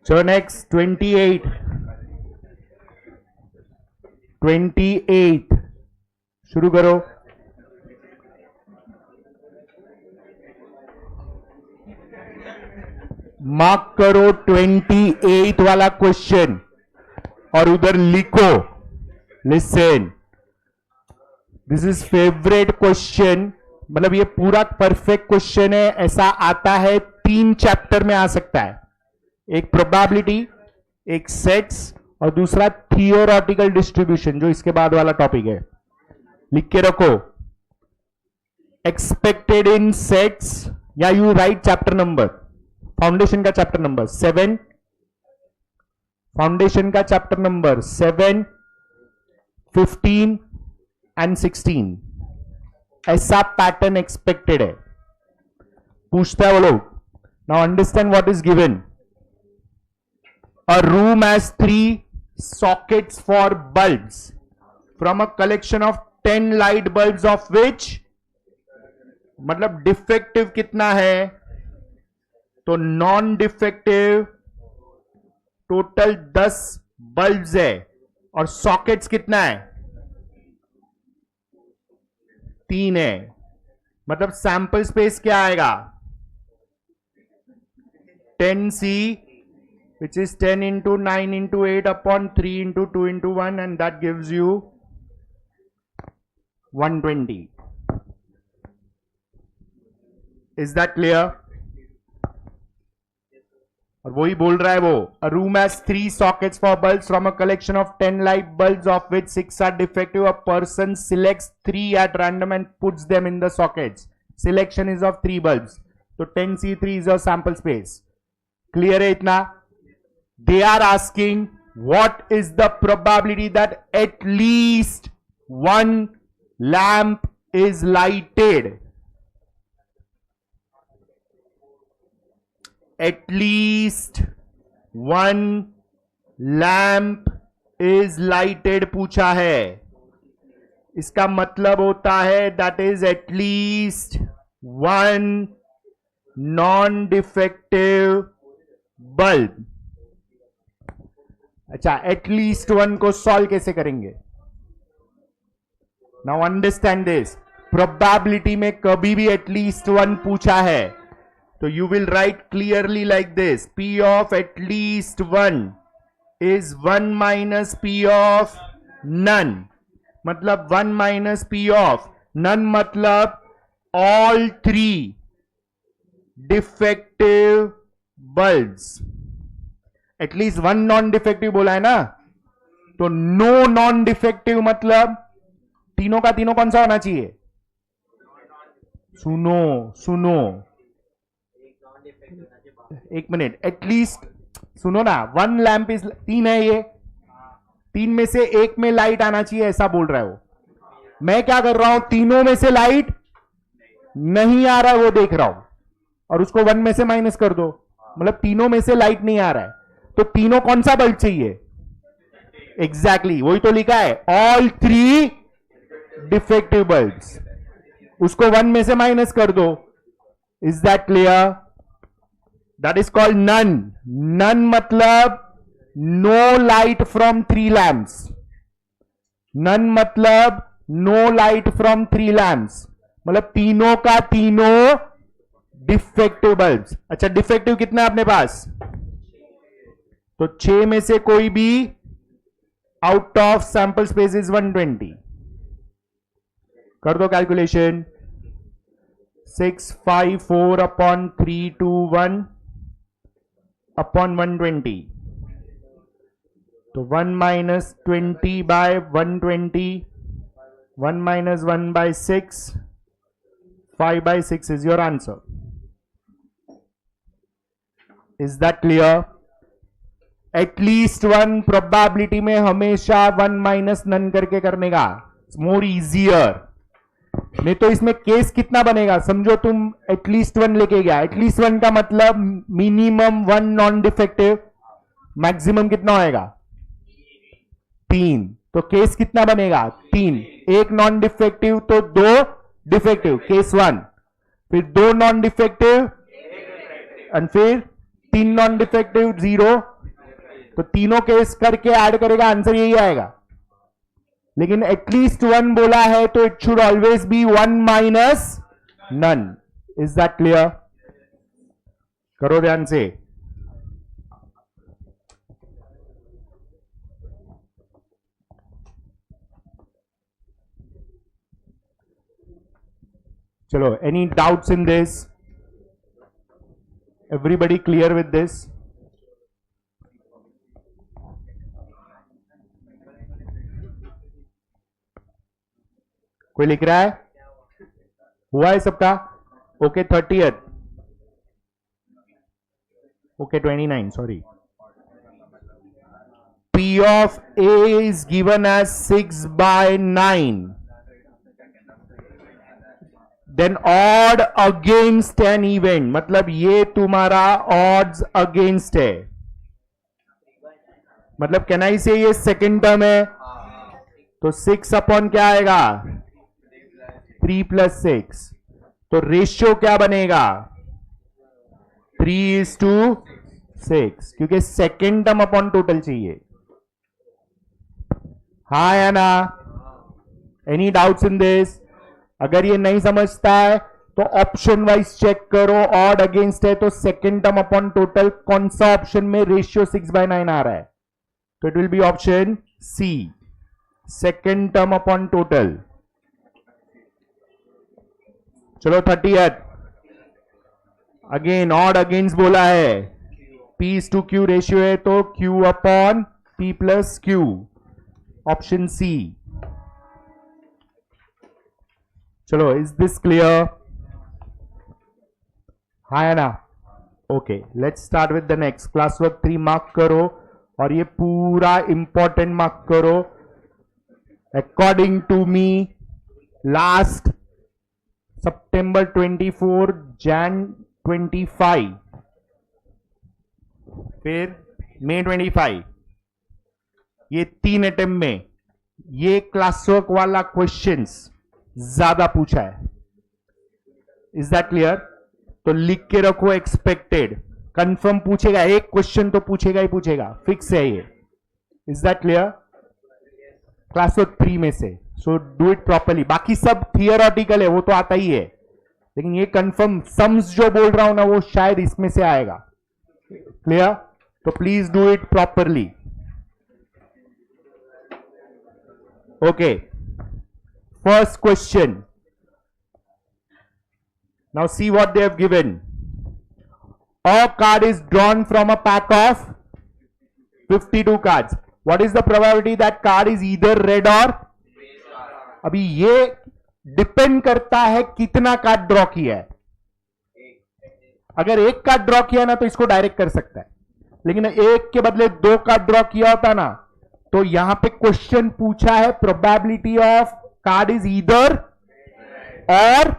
Speaker 1: So next 28. 28 शुरू करो. मार्क करो 28 वाला क्वेश्चन और उधर लिखो. Listen, this is favourite question. मतलब ये पूरा परफेक्ट क्वेश्चन है. ऐसा आता है 3 चैप्टर में आ सकता है. एक प्रोबेबिलिटी, एक सेट्स और दूसरा थियोरेटिकल डिस्ट्रीब्यूशन, जो इसके बाद वाला टॉपिक है. लिख के रखो. एक्सपेक्टेड इन सेट्स, या you right chapter number. Foundation का चैप्टर नंबर 7. फाउंडेशन का चैप्टर नंबर 7, 15 एंड 16. ऐसा पैटर्न एक्सपेक्टेड है. पूछता है वो लोग. Now understand what is given. A room has 3 sockets for bulbs from a collection of 10 light bulbs of which, मतलब डिफेक्टिव कितना है? तो नॉन डिफेक्टिव टोटल 10 बल्ब्स है और सॉकेट्स कितना है? 3 है. मतलब सैंपल स्पेस क्या आएगा? 10C, which is 10 into 9 into 8 upon 3 into 2 into 1, and that gives you 120. Is that clear? और वही बोल रहा है वो. A room has 3 sockets for bulbs from a collection of 10 light bulbs of which 6 are defective. A person selects 3 at random and puts them in the sockets. Selection is of 3 bulbs. So 10C3 is your sample space. Clear है इतना? They are asking what is the probability that at least one lamp is lighted. At least one lamp is lighted पूछा है. इसका मतलब होता है that is at least one non-defective bulb. अच्छा, एटलीस्ट 1 को सॉल्व कैसे करेंगे? Now understand this. प्रोबेबिलिटी में कभी भी एटलीस्ट 1 पूछा है तो you will write clearly like this. P of at least 1 is 1 minus P of none. मतलब 1 माइनस P ऑफ नन मतलब all 3 defective bulbs. At least 1 non defective बोला है ना, तो नो नॉन डिफेक्टिव मतलब तीनों का तीनों कौन सा होना चाहिए? सुनो सुनो, एक मिनट. एटलीस्ट सुनो ना. 1 लैंप इज 3 है. ये 3 में से 1 में लाइट आना चाहिए, ऐसा बोल रहा है वो. मैं क्या कर रहा हूं? तीनों में से लाइट नहीं आ रहा है वो देख रहा हूं और उसको 1 में से माइनस कर दो. मतलब तीनों में से लाइट नहीं आ रहा है तो तीनों कौन सा बल्ब चाहिए? एग्जैक्टली वही तो लिखा है, ऑल 3 डिफेक्टिव बल्ब्स. उसको 1 में से माइनस कर दो. Is that clear? That is called none. None मतलब no light from 3 lamps. None मतलब नो लाइट फ्रॉम 3 लैम्प्स. मतलब तीनों का तीनों डिफेक्टिव बल्ब्स. अच्छा, डिफेक्टिव कितना है अपने पास? तो 6 में से कोई भी out of sample space is 120. कर दो कैलकुलेशन. 654 upon 321 upon 120. तो 1 minus 20 by 120, 1 minus 1 by 6, 5 by 6 is your answer. Is that clear? At least 1 probability में हमेशा 1 माइनस नन करके करने का. More easier. नहीं तो इसमें केस कितना बनेगा, समझो तुम एटलीस्ट वन लेके गया, एटलीस्ट वन का मतलब minimum one non defective, maximum कितना होएगा 3, तो केस कितना बनेगा 3, एक नॉन डिफेक्टिव तो 2 डिफेक्टिव, केस 1, फिर 2 नॉन डिफेक्टिव एंड फिर 3 नॉन डिफेक्टिव 0, तो तीनों केस करके ऐड करेगा, आंसर यही आएगा। लेकिन एटलीस्ट वन बोला है तो it should always be 1 minus none. Is that clear? करो ध्यान से। चलो, any doubts in this? Everybody clear with this? कोई लिख रहा है? हुआ है सबका? Okay 30th, okay 29, sorry. P of A is given as 6/9. Then odd against an event, मतलब ये तुम्हारा odds against है, मतलब कैन आई से ये सेकेंड टर्म है, तो 6 अपॉन क्या आएगा 3 + 6, तो रेशियो क्या बनेगा 3:6, क्योंकि सेकेंड टर्म अपॉन टोटल चाहिए। हाँ या ना? Any doubts in this? अगर ये नहीं समझता है तो ऑप्शन वाइज चेक करो, ऑड अगेंस्ट है तो सेकेंड टर्म अपॉन टोटल, कौन सा ऑप्शन में रेशियो 6/9 आ रहा है, तो it will be option C, second term upon total. चलो 30th, अगेन ऑड अगेंस्ट बोला है, P/Q रेशियो है तो Q upon P + Q, option C. चलो, इज दिस क्लियर? हाँ या ना? Okay, let's start with the next. Class work 3 mark करो और ये पूरा इंपॉर्टेंट मार्क करो। According to me last September 24, Jan 25, फिर May 25, ये 3 अटेम्प्ट में ये क्लास वर्क वाला क्वेश्चंस ज्यादा पूछा है। Is that clear? तो लिख के रखो, एक्सपेक्टेड, कंफर्म पूछेगा, एक क्वेश्चन तो पूछेगा ही पूछेगा, फिक्स है ये। Is that clear? Class work 3 में से, सो डू इट प्रॉपरली। बाकी सब थियोरेटिकल है, वो तो आता ही है, लेकिन ये कंफर्म सम्स जो बोल रहा हूं ना वो शायद इसमें से आएगा। क्लियर? तो please do it properly. Okay, first question, now see what they have given. A card is drawn from a pack of 52 cards. What is the probability that card is either red or? अभी ये डिपेंड करता है कितना कार्ड ड्रॉ किया है। अगर एक कार्ड ड्रॉ किया ना तो इसको डायरेक्ट कर सकता है, लेकिन एक के बदले 2 कार्ड ड्रॉ किया होता ना तो यहां पे क्वेश्चन पूछा है probability of card is either और,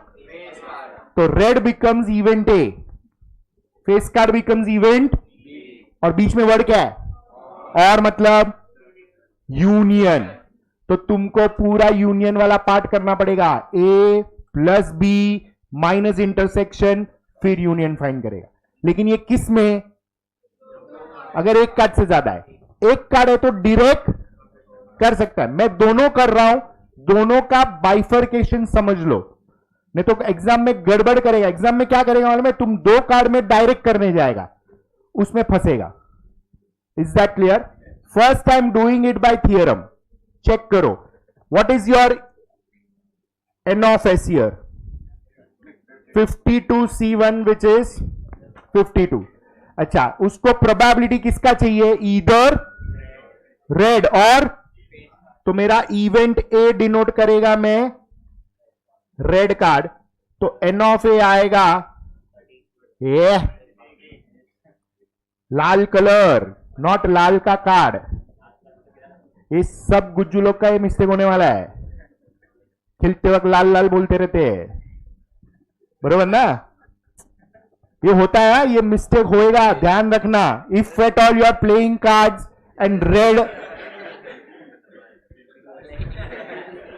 Speaker 1: तो red becomes event A, face card becomes event, और बीच में वर्ड क्या है और, मतलब यूनियन। तो तुमको पूरा यूनियन वाला पार्ट करना पड़ेगा, A + B माइनस इंटरसेक्शन, फिर यूनियन फाइंड करेगा। लेकिन ये किस में, अगर एक कार्ड से ज्यादा है, एक कार्ड है तो डायरेक्ट कर सकता है। मैं दोनों कर रहा हूं, दोनों का बाइफर्केशन समझ लो, नहीं तो एग्जाम में गड़बड़ करेगा। एग्जाम में क्या करेगा मालूम है, तुम 2 कार्ड में डायरेक्ट करने जाएगा, उसमें फंसेगा। Is that clear? First time doing it by theorem, check करो what is your n of s here, 52C1 which is 52। अच्छा, उसको प्रोबेबिलिटी किसका चाहिए, ईदर रेड और, तो मेरा इवेंट ए डिनोट करेगा मैं रेड कार्ड, तो n of a आएगा ये लाल कलर, नॉट लाल का कार्ड। ये सब गुज्जू लोग का ये मिस्टेक होने वाला है। खेलते वक्त लाल लाल बोलते रहते हैं, बरोबर ना? ये होता है, ये मिस्टेक होएगा, ध्यान रखना. If at all you are playing cards and red,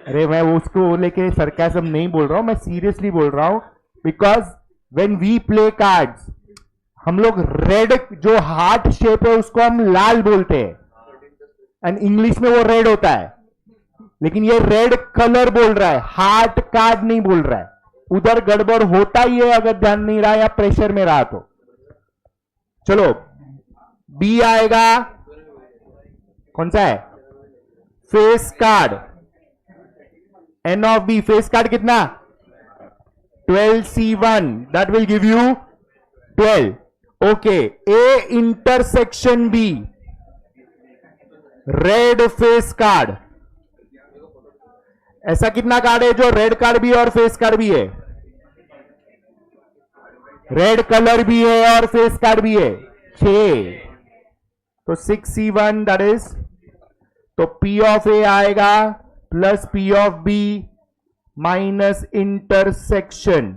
Speaker 1: अरे मैं उसको लेके सरकाज़म नहीं बोल रहा हूं, मैं सीरियसली बोल रहा हूं. Because when we play cards, हम लोग रेड जो हार्ट शेप है उसको हम लाल बोलते हैं, एंड इंग्लिश में वो रेड होता है. लेकिन ये रेड कलर बोल रहा है, हार्ट कार्ड नहीं बोल रहा है. उधर गड़बड़ होता ही है अगर ध्यान नहीं रहा या प्रेशर में रहा तो. चलो बी आएगा, कौन सा है? Face card. N of B, face card कितना? 12C1, that will give you 12. Okay, A intersection B, red face card. ऐसा कितना कार्ड है जो रेड कार्ड भी है और फेस कार्ड भी है? रेड कलर भी है और फेस कार्ड भी है, 6. तो 6C1 दैट इज, तो P ऑफ A आएगा plus P of B minus intersection.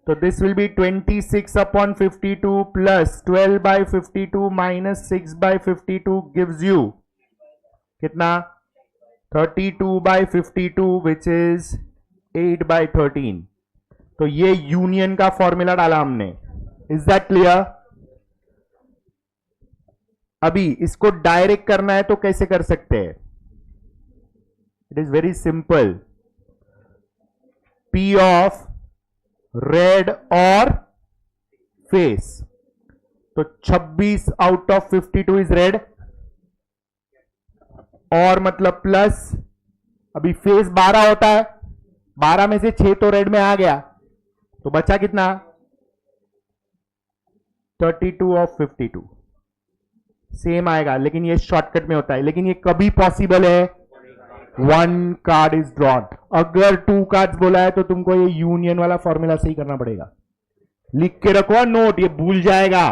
Speaker 1: तो this will be 26/52 plus 12/52 minus 6/52 gives you कितना? 32/52 विच इज 8/13. तो ये यूनियन का फॉर्मूला डाला हमने. Is that clear? अभी इसको डायरेक्ट करना है तो कैसे कर सकते हैं? It is very simple. P of red और फेस, तो 26 आउट ऑफ 52 इज रेड, और मतलब प्लस, अभी फेस 12 होता है, 12 में से 6 तो रेड में आ गया, तो बचा कितना? 32 ऑफ 52. सेम आएगा, लेकिन ये शॉर्टकट में होता है. लेकिन ये कभी पॉसिबल है? 1 कार्ड इज ड्रॉन. अगर 2 कार्ड्स बोला है तो तुमको ये यूनियन वाला फॉर्मूला सही करना पड़ेगा. लिख के रखो नोट, ये भूल जाएगा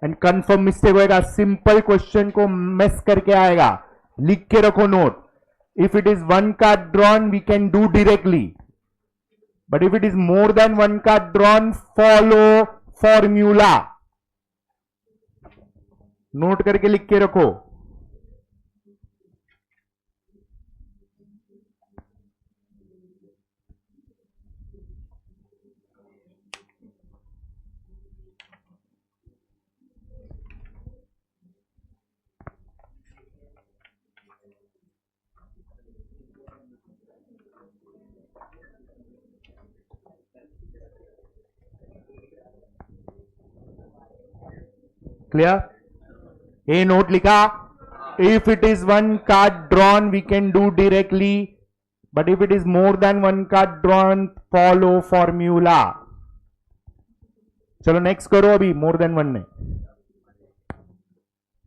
Speaker 1: एंड कंफर्म मिस्टेक होएगा. सिंपल क्वेश्चन को मिस करके आएगा. लिख के रखो note. If it is 1 card drawn we can do directly, but if it is more than 1 card drawn follow formula. Note करके लिख के रखो. क्लियर? ए नोट लिखा. If it is 1 card drawn we can do directly, but if it is more than 1 card drawn follow formula. चलो नेक्स्ट करो. अभी मोर देन 1 में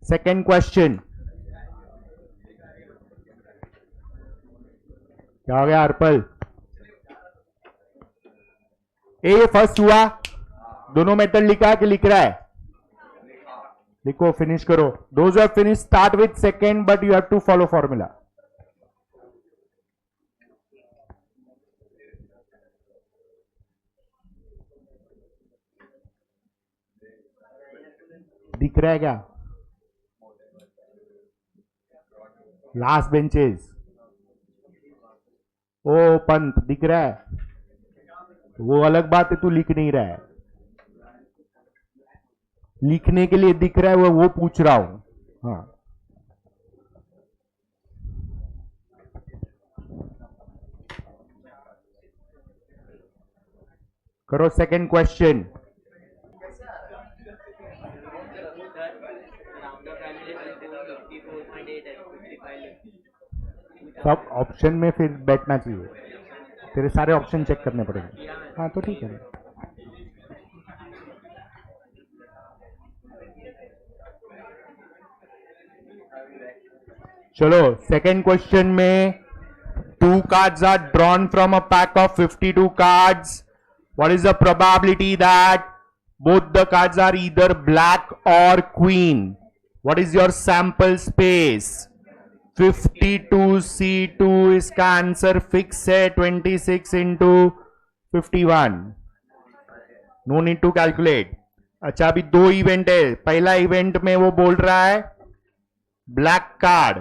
Speaker 1: सेकेंड क्वेश्चन क्या हो गया अर्पल? ए फर्स्ट हुआ. दोनों मेथड लिखा कि लिख रहा है? लिखो, फिनिश करो. Those who have finish start with second, but you have to follow formula. दिख रहा है क्या? Last benches. ओ पंत दिख रहा है? वो अलग बात है, तू लिख नहीं रहा है. लिखने के लिए दिख रहा है वो पूछ रहा हूं. हाँ, करो सेकंड क्वेश्चन. सब ऑप्शन में फिर बैठना चाहिए. तेरे सारे ऑप्शन चेक करने पड़ेंगे. हाँ तो ठीक है. चलो सेकेंड क्वेश्चन में 2 cards are drawn from a pack of 52 cards. What is the probability that both the cards are either black or queen? What is your sample space? 52C2 इसका आंसर फिक्स है 26 into 51. No need to calculate. अच्छा अभी दो इवेंट है. पहला इवेंट में वो बोल रहा है ब्लैक कार्ड.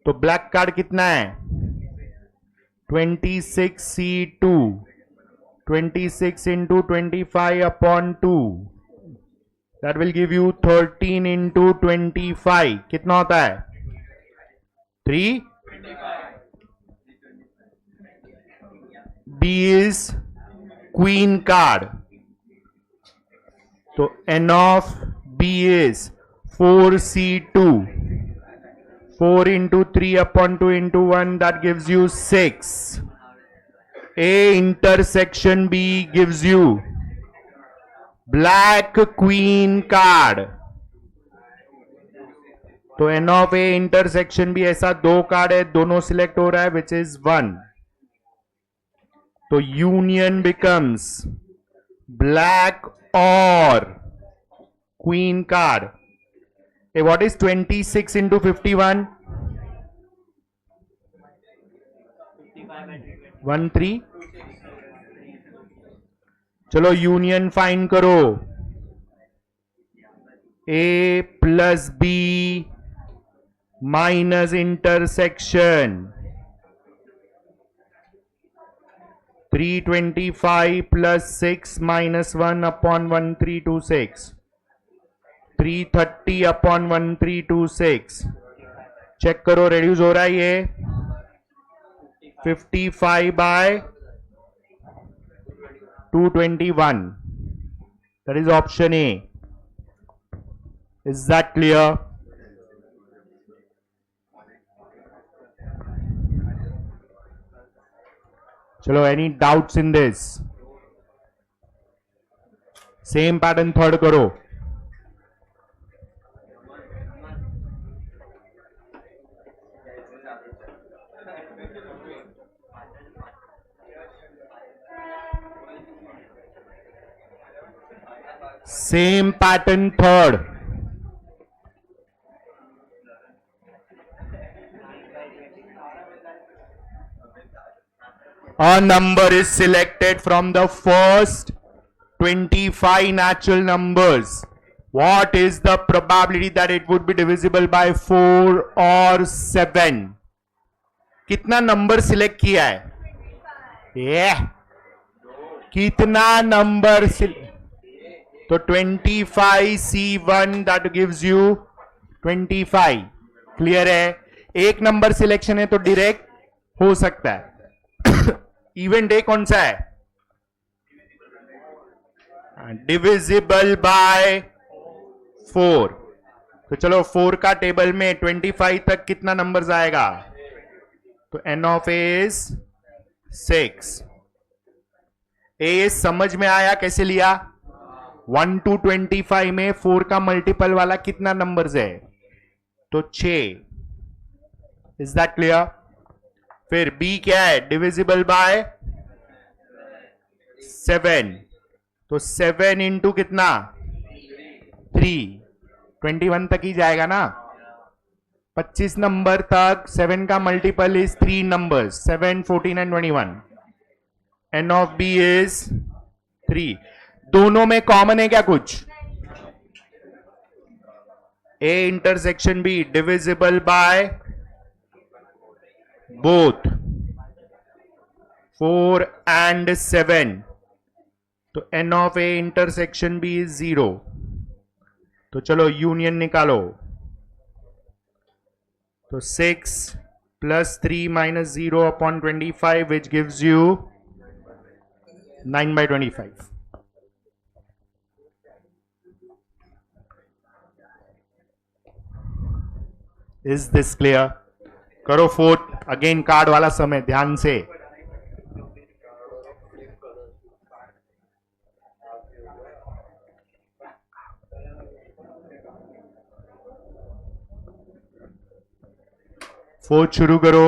Speaker 1: तो ब्लैक कार्ड कितना है 26C2. 26 into 25 upon 2. That will give you 13 into 25. कितना होता है 3. B is queen card. तो N of B is 4C2. 4 into 3 upon 2 into 1, that gives you 6. A intersection B gives you black queen card. तो एन ऑफ ए इंटरसेक्शन भी ऐसा दो कार्ड है, दोनों सिलेक्ट हो रहा है विच इज 1. तो यूनियन बिकम्स ब्लैक और क्वीन कार्ड. ए व्हाट इज 26 इंटू 51? 13. चलो यूनियन फाइंड करो. A plus B minus intersection 325 plus 6 minus 1 upon 1326. 330 upon 1326. Check करो रेड्यूस हो रहा है ये 55 by 221. That is option A. Is that clear? चलो any doubts in this? Same pattern third करो. Same pattern third. A number is selected from the first 25 natural numbers. What is the probability that it would be divisible by 4 or 7? कितना नंबर सिलेक्ट किया है? कितना नंबर तो 25C1 that gives you 25. Clear है? एक नंबर सिलेक्शन है तो डायरेक्ट हो सकता है. इवेंट ए कौन सा है? Divisible by 4. तो चलो 4 का टेबल में 25 तक कितना नंबर्स आएगा? तो n ऑफ ए इज 6. ए समझ में आया कैसे लिया? 1 to 25 में 4 का मल्टीपल वाला कितना नंबर्स है? तो 6. Is that clear? फिर बी क्या है? Divisible by 7. तो 7 इंटू कितना? 3. 21 तक ही जाएगा ना? 25 नंबर तक 7 का multiple is 3 numbers 7, 14 and 21. N of B is 3. दोनों में कॉमन है क्या कुछ? A intersection B divisible by both 4 and 7. तो N of A intersection B is 0. तो चलो यूनियन निकालो. तो 6 plus 3 minus 0 upon 25 which gives you 9 by 25. Is this clear? करो फोर्थ. अगेन कार्ड वाला समय ध्यान से. फोर्थ शुरू करो.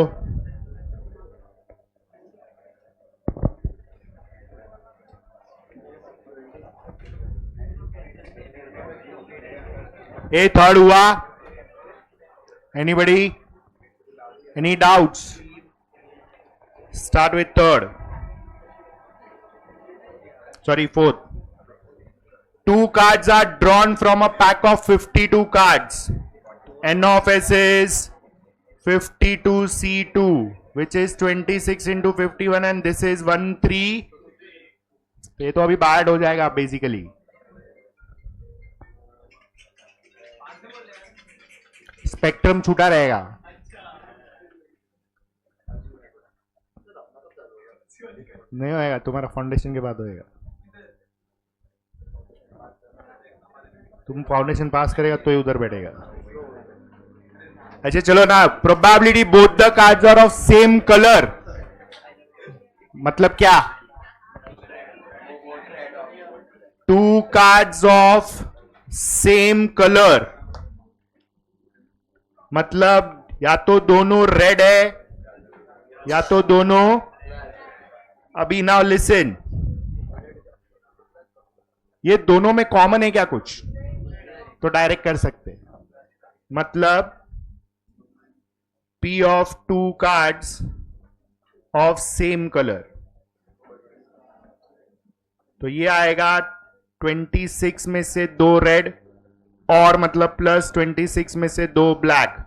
Speaker 1: ए थर्ड हुआ. Anybody? Any doubts? Start with third. Sorry, fourth. 2 cards are drawn from a pack of 52 cards. N of S is 52C2, which is 26 into 51, and this is 13. ये तो अभी बाहर हो जाएगा बेसिकली. स्पेक्ट्रम छूटा रहेगा. नहीं होएगा, तुम्हारा फाउंडेशन के बाद होएगा. तुम फाउंडेशन पास करेगा तो ही उधर बैठेगा. अच्छा चलो ना. Probability both the cards are of same colour. मतलब क्या? 2 कार्ड्स ऑफ सेम कलर मतलब या तो दोनों रेड है या तो दोनों. अभी नाउ लिसन, ये दोनों में कॉमन है क्या कुछ? तो डायरेक्ट कर सकते हैं. मतलब P of 2 cards of same color, तो ये आएगा 26 में से 2 रेड और मतलब प्लस 26 में से 2 black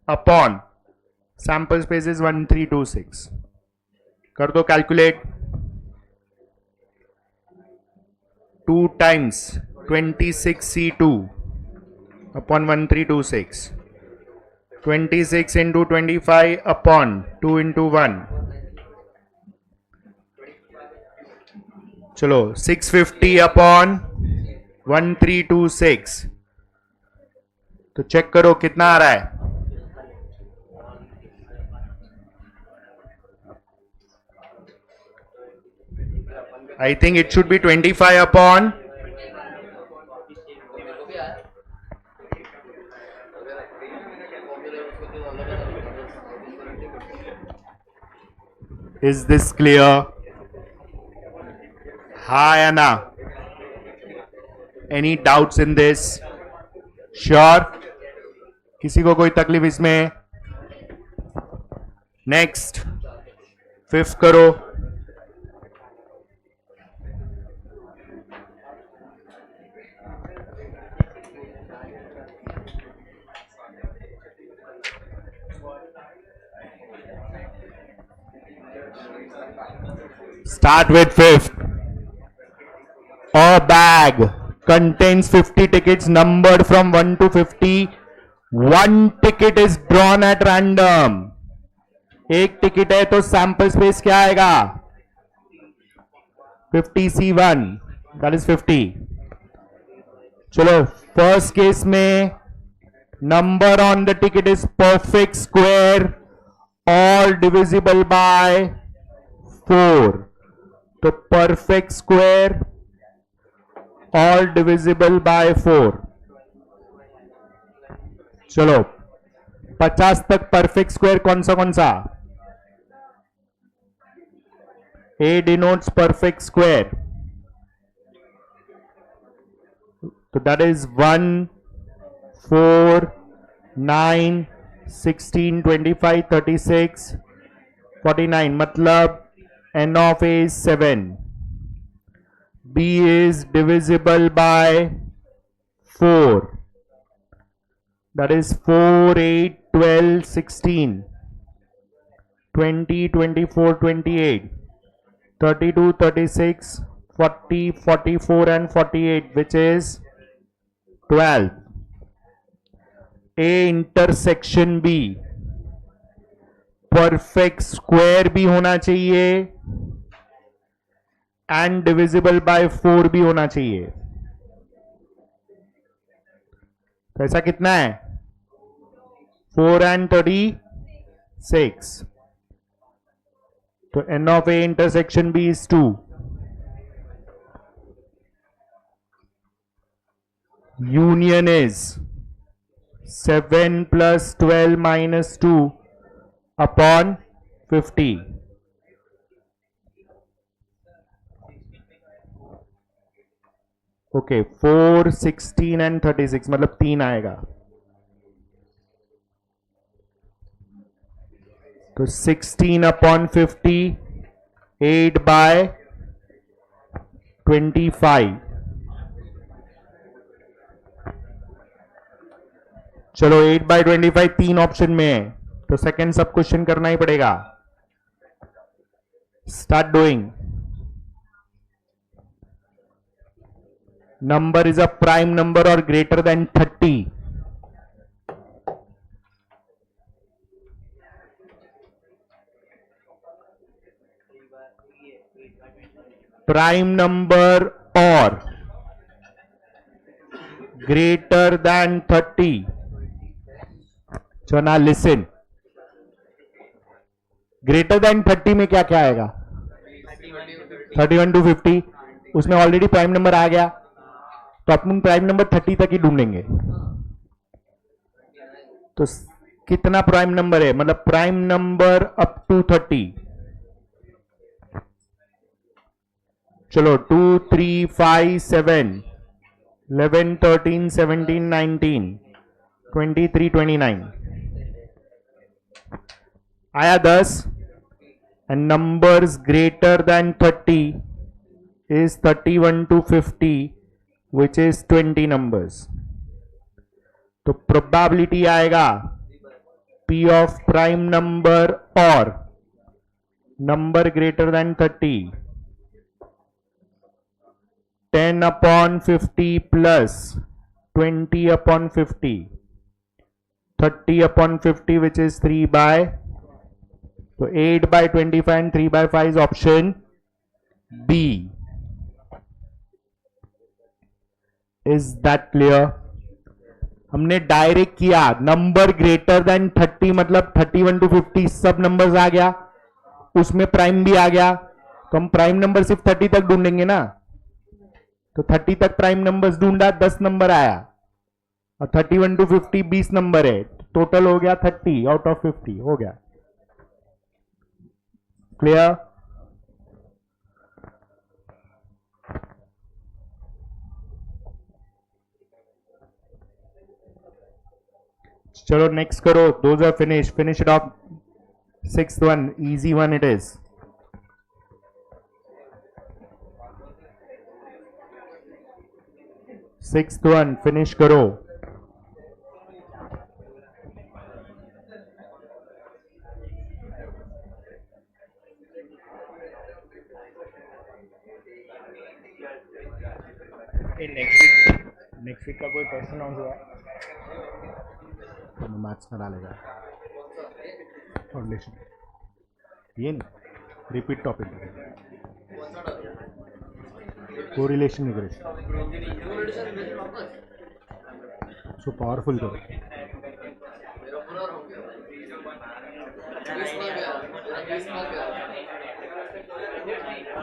Speaker 1: upon sample space is 1326. कर दो calculate. 2 times 26C2 upon 1326. 26 into 25 upon 2 into 1. चलो 650 upon 1326. तो चेक करो कितना आ रहा है. I think it should be 25 upon. Is this clear? Hi Anna. Any doubts in this? Sure? किसी को कोई तकलीफ इसमें? Next. 5th करो. Start with 5th. A bag contains 50 tickets numbered from 1 to 50. One ticket is drawn at random. एक टिकट है तो सैंपल स्पेस क्या आएगा? 50C1, that is 50. चलो फर्स्ट केस में number on the ticket is perfect square, all divisible by 4. तो perfect square all divisible by 4. चलो 50 तक परफेक्ट स्क्वायर कौन सा? A denotes perfect square. तो that is 1, 4, 9, 16, 25, 36, 49. मतलब N of A is 7. B is divisible by 4. That is 4, 8, 12, 16, 20, 24, 28, 32, 36, 40, 44 and 48, which is 12. A intersection B perfect square भी होना चाहिए एंड डिविजिबल बाय 4 भी होना चाहिए. तो ऐसा कितना है? 4 and 36. तो N of A intersection B is 2. Union is 7 plus 12 minus 2 upon 50. Okay 4, 16 and 36 मतलब 3 आएगा. तो 16/50, 8/25. चलो 8/25 तीन ऑप्शन में है, तो सेकेंड सब क्वेश्चन करना ही पड़ेगा. Start doing. Number is a prime number और ग्रेटर देन 30. प्राइम नंबर और greater than 30. So now listen. Greater than 30 में क्या क्या आएगा? 31 to 50. उसमें ऑलरेडी प्राइम नंबर आ गया, तो अपन प्राइम नंबर 30 तक ही ढूंढेंगे. तो कितना प्राइम नंबर है, मतलब प्राइम नंबर अप टू 30. चलो 2, 3, 5, 7, 11, 13, 17, 19, 23, 29. आया 10. And numbers greater than 30 is 31 to 50, which is 20 numbers. तो प्रोबेबिलिटी आएगा P of प्राइम नंबर और number greater than 30, 10/50 plus 20/50, 30/50, which is 3/. तो 8/25 and 3/5 is option B. Is that clear? हमने डायरेक्ट किया. नंबर ग्रेटर देन 30 मतलब 31 to 50 सब नंबर्स आ गया, उसमें प्राइम भी आ गया, तो हम प्राइम नंबर सिर्फ 30 तक ढूंढेंगे ना. तो 30 तक प्राइम नंबर्स ढूंढा, 10 नंबर आया, और 31 to 50 20 नंबर है, टोटल हो गया 30 आउट ऑफ 50 हो गया. क्लियर? चलो नेक्स्ट करो. Those are finish it off. 6th one, easy one it is. Sixth one, finish करो. नेक्स्ट वीक का कोई टेस्ट अनाउंस हुआ? मैथ्स में डालेगा फाउंडेशन. ये नहीं, repeat topic. Correlation regression. So powerful करो.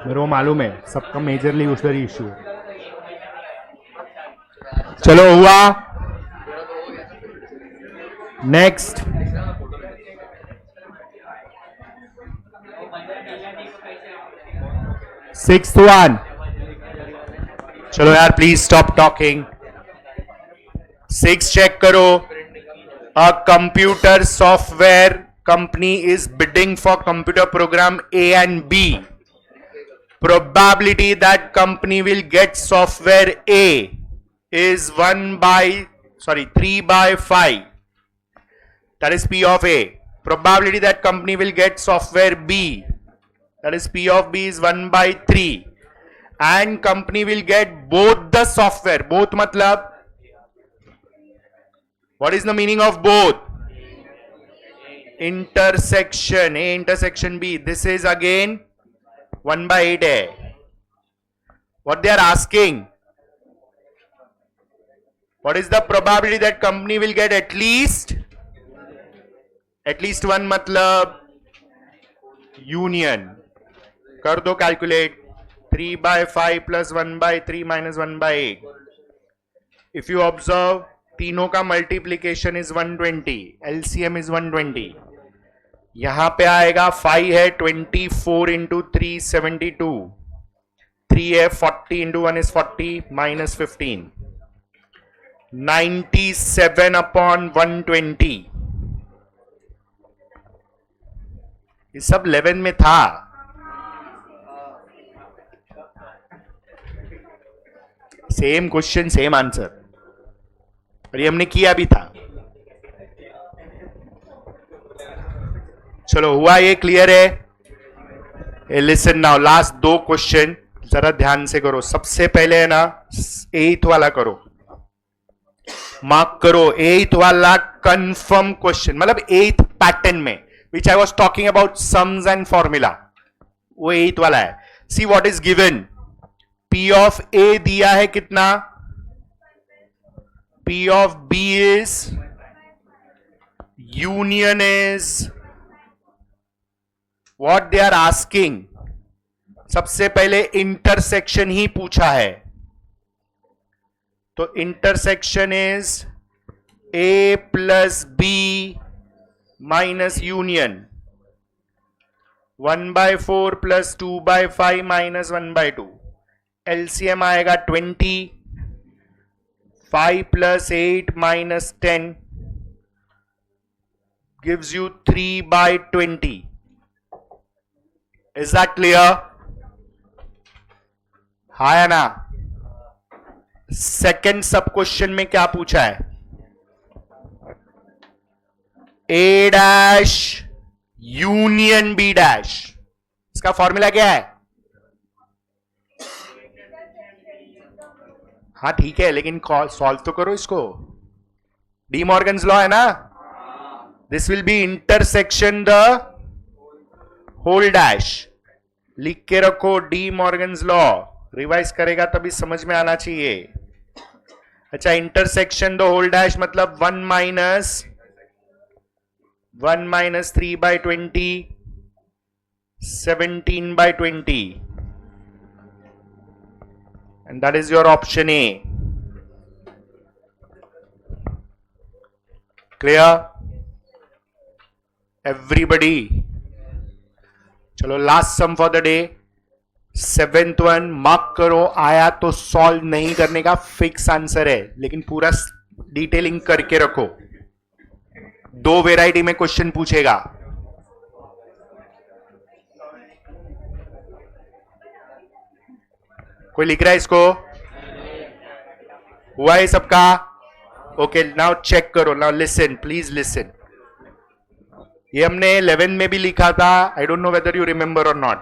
Speaker 1: मेरे को मालूम है सबका मेजरली उधर ही इश्यू है. चलो हुआ. नेक्स्ट. Sixth one. चलो यार प्लीज स्टॉप टॉकिंग. 6 चेक करो. A computer software company is bidding for computer program A and B. Probability that company will get software A is 3/5. That is P of A. Probability that company will get software B, that is P of B, is 1/3. And company will get both the software. Both matlab, what is the meaning of both? Intersection A intersection B. This is again 1/8 hai. What they are asking, what is the probability that company will get at least one मतलब union. कर दो calculate. 3/5 plus 1/3 minus 1/8. If you observe, तीनों का multiplication is 120. LCM is 120. यहां पे आएगा 5 है 24 into 3 72. 3 है 40 into 1 is 40 minus 15. 97/120. ये सब 11 में था. सेम क्वेश्चन सेम आंसर, और ये हमने किया भी था. चलो हुआ ये, क्लियर है. लिसन नाउ, लास्ट 2 क्वेश्चन जरा ध्यान से करो. सबसे पहले है ना 8th वाला करो, मार्क करो. 8th वाला कंफर्म क्वेश्चन, मतलब 8th पैटर्न में which I was talking about sums and formula, वो 8th वाला है. See what is given. P of A दिया है कितना, P of B is, union is, what they are asking. सबसे पहले इंटरसेक्शन ही पूछा है, तो intersection is A plus B minus union, 1/4 plus 2/5 minus 1/2. LCM आएगा 20, 5 plus 8 minus 10 gives you 3/20. Is that clear? हाँ या ना. सेकेंड सब क्वेश्चन में क्या पूछा है, A dash union B dash. इसका फॉर्मूला क्या है. हाँ ठीक है, लेकिन सॉल्व तो करो इसको. डी मॉर्गन्स लॉ है ना. This will be intersection the whole dash. लिख के रखो डी मॉर्गन्स लॉ. रिवाइज करेगा तभी समझ में आना चाहिए. अच्छा, इंटरसेक्शन द होल डैश मतलब 1 minus 3/20, 17/20. And that is your option A. Clear? Everybody? चलो last sum for the day. 7th one mark करो. आया तो सॉल्व नहीं करने का, फिक्स आंसर है, लेकिन पूरा डिटेलिंग करके रखो. 2 वेराइटी में क्वेश्चन पूछेगा. कोई लिख रहा है इसको. हुआ है सबका. ओके, नाउ चेक करो. Now listen, please listen. ये हमने 11 में भी लिखा था. I don't know whether you remember और not.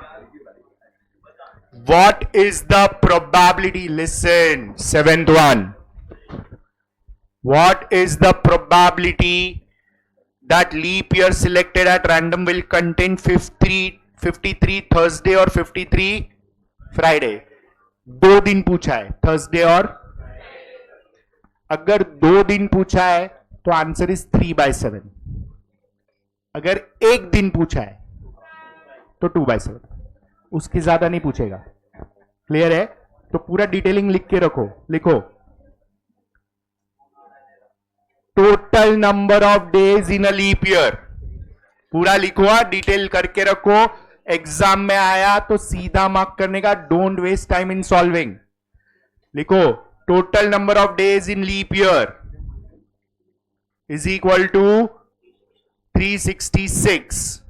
Speaker 1: What is the probability. Listen, 7th one. What is the probability that leap year selected at random will contain 53 Thursday और 53 Friday. 2 दिन पूछा है, थर्सडे और. अगर 2 दिन पूछा है तो आंसर इज 3/7. अगर 1 दिन पूछा है तो 2/7. उसकी ज्यादा नहीं पूछेगा. क्लियर है. तो पूरा डिटेलिंग लिख के रखो. लिखो total number of days in a leap year. पूरा लिखो, डिटेल करके रखो. एग्जाम में आया तो सीधा मार्क करने का. Don't waste time in solving. लिखो total number of days in leap year is equal to 366.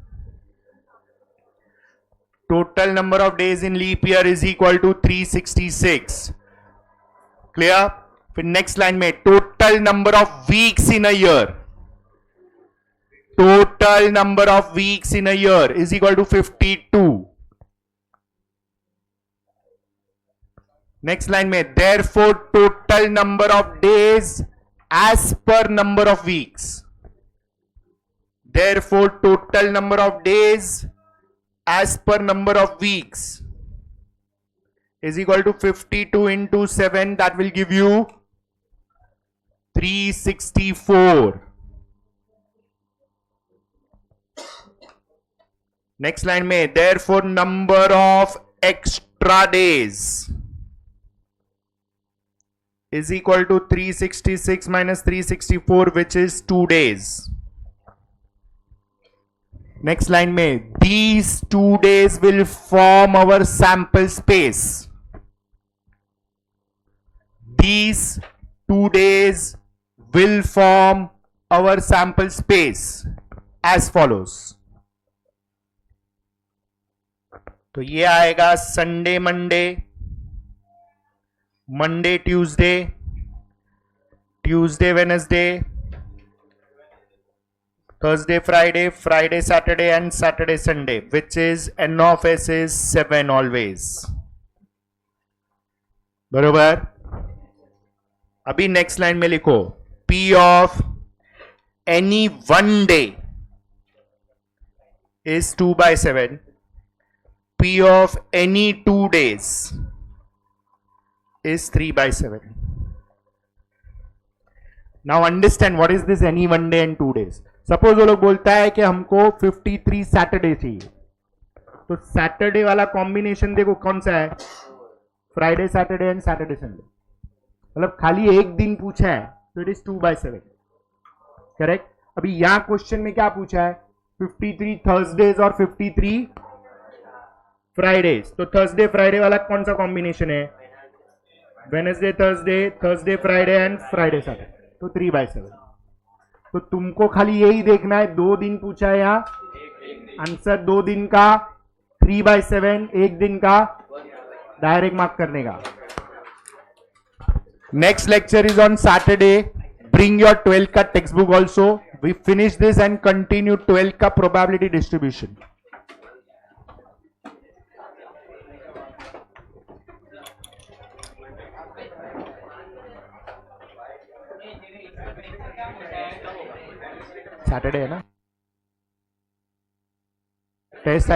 Speaker 1: Total number of days in leap year is equal to 366. Clear. फिर नेक्स्ट लाइन में total number of weeks in a year. Total number of weeks in a year is equal to 52. Next line में therefore total number of days as per number of weeks. Therefore total number of days as per number of weeks is equal to 52 into 7. That will give you 364. Next line में therefore number of extra days is equal to 366 minus 364, which is 2 days. Next line में these 2 days will form our sample space. These 2 days will form our sample space as follows. तो ये आएगा Sunday Monday, Monday Tuesday, Tuesday Wednesday, Thursday Friday, Friday Saturday and Saturday Sunday, which is n of s is 7 always. बरोबर. अभी नेक्स्ट लाइन में लिखो p of any one day is 2/7. P of any 2 days is 3/7. Now understand what is this any 1 day and 2 days. Suppose वो लोग बोलता है कि हमको 53 सैटरडे चाहिए, तो सैटरडे वाला कॉम्बिनेशन देखो कौन सा है, Friday Saturday and Saturday Sunday. मतलब खाली एक दिन पूछा है तो इट इज 2/7. करेक्ट. अभी यहां क्वेश्चन में क्या पूछा है, 53 थर्सडेज और 53 फ्राइडेज. तो थर्सडे फ्राइडे वाला कौन सा कॉम्बिनेशन है, Wednesday Thursday, Thursday Friday and Friday Saturday. तो 3/7. तो तुमको खाली यही देखना है, 2 दिन पूछा है यहां, आंसर 2 दिन का 3/7, एक दिन का डायरेक्ट मार्क करने का. Next lecture is on Saturday. Bring your 12th का textbook also. We finish this and continue 12th का probability distribution. Saturday है ना, टेस्ट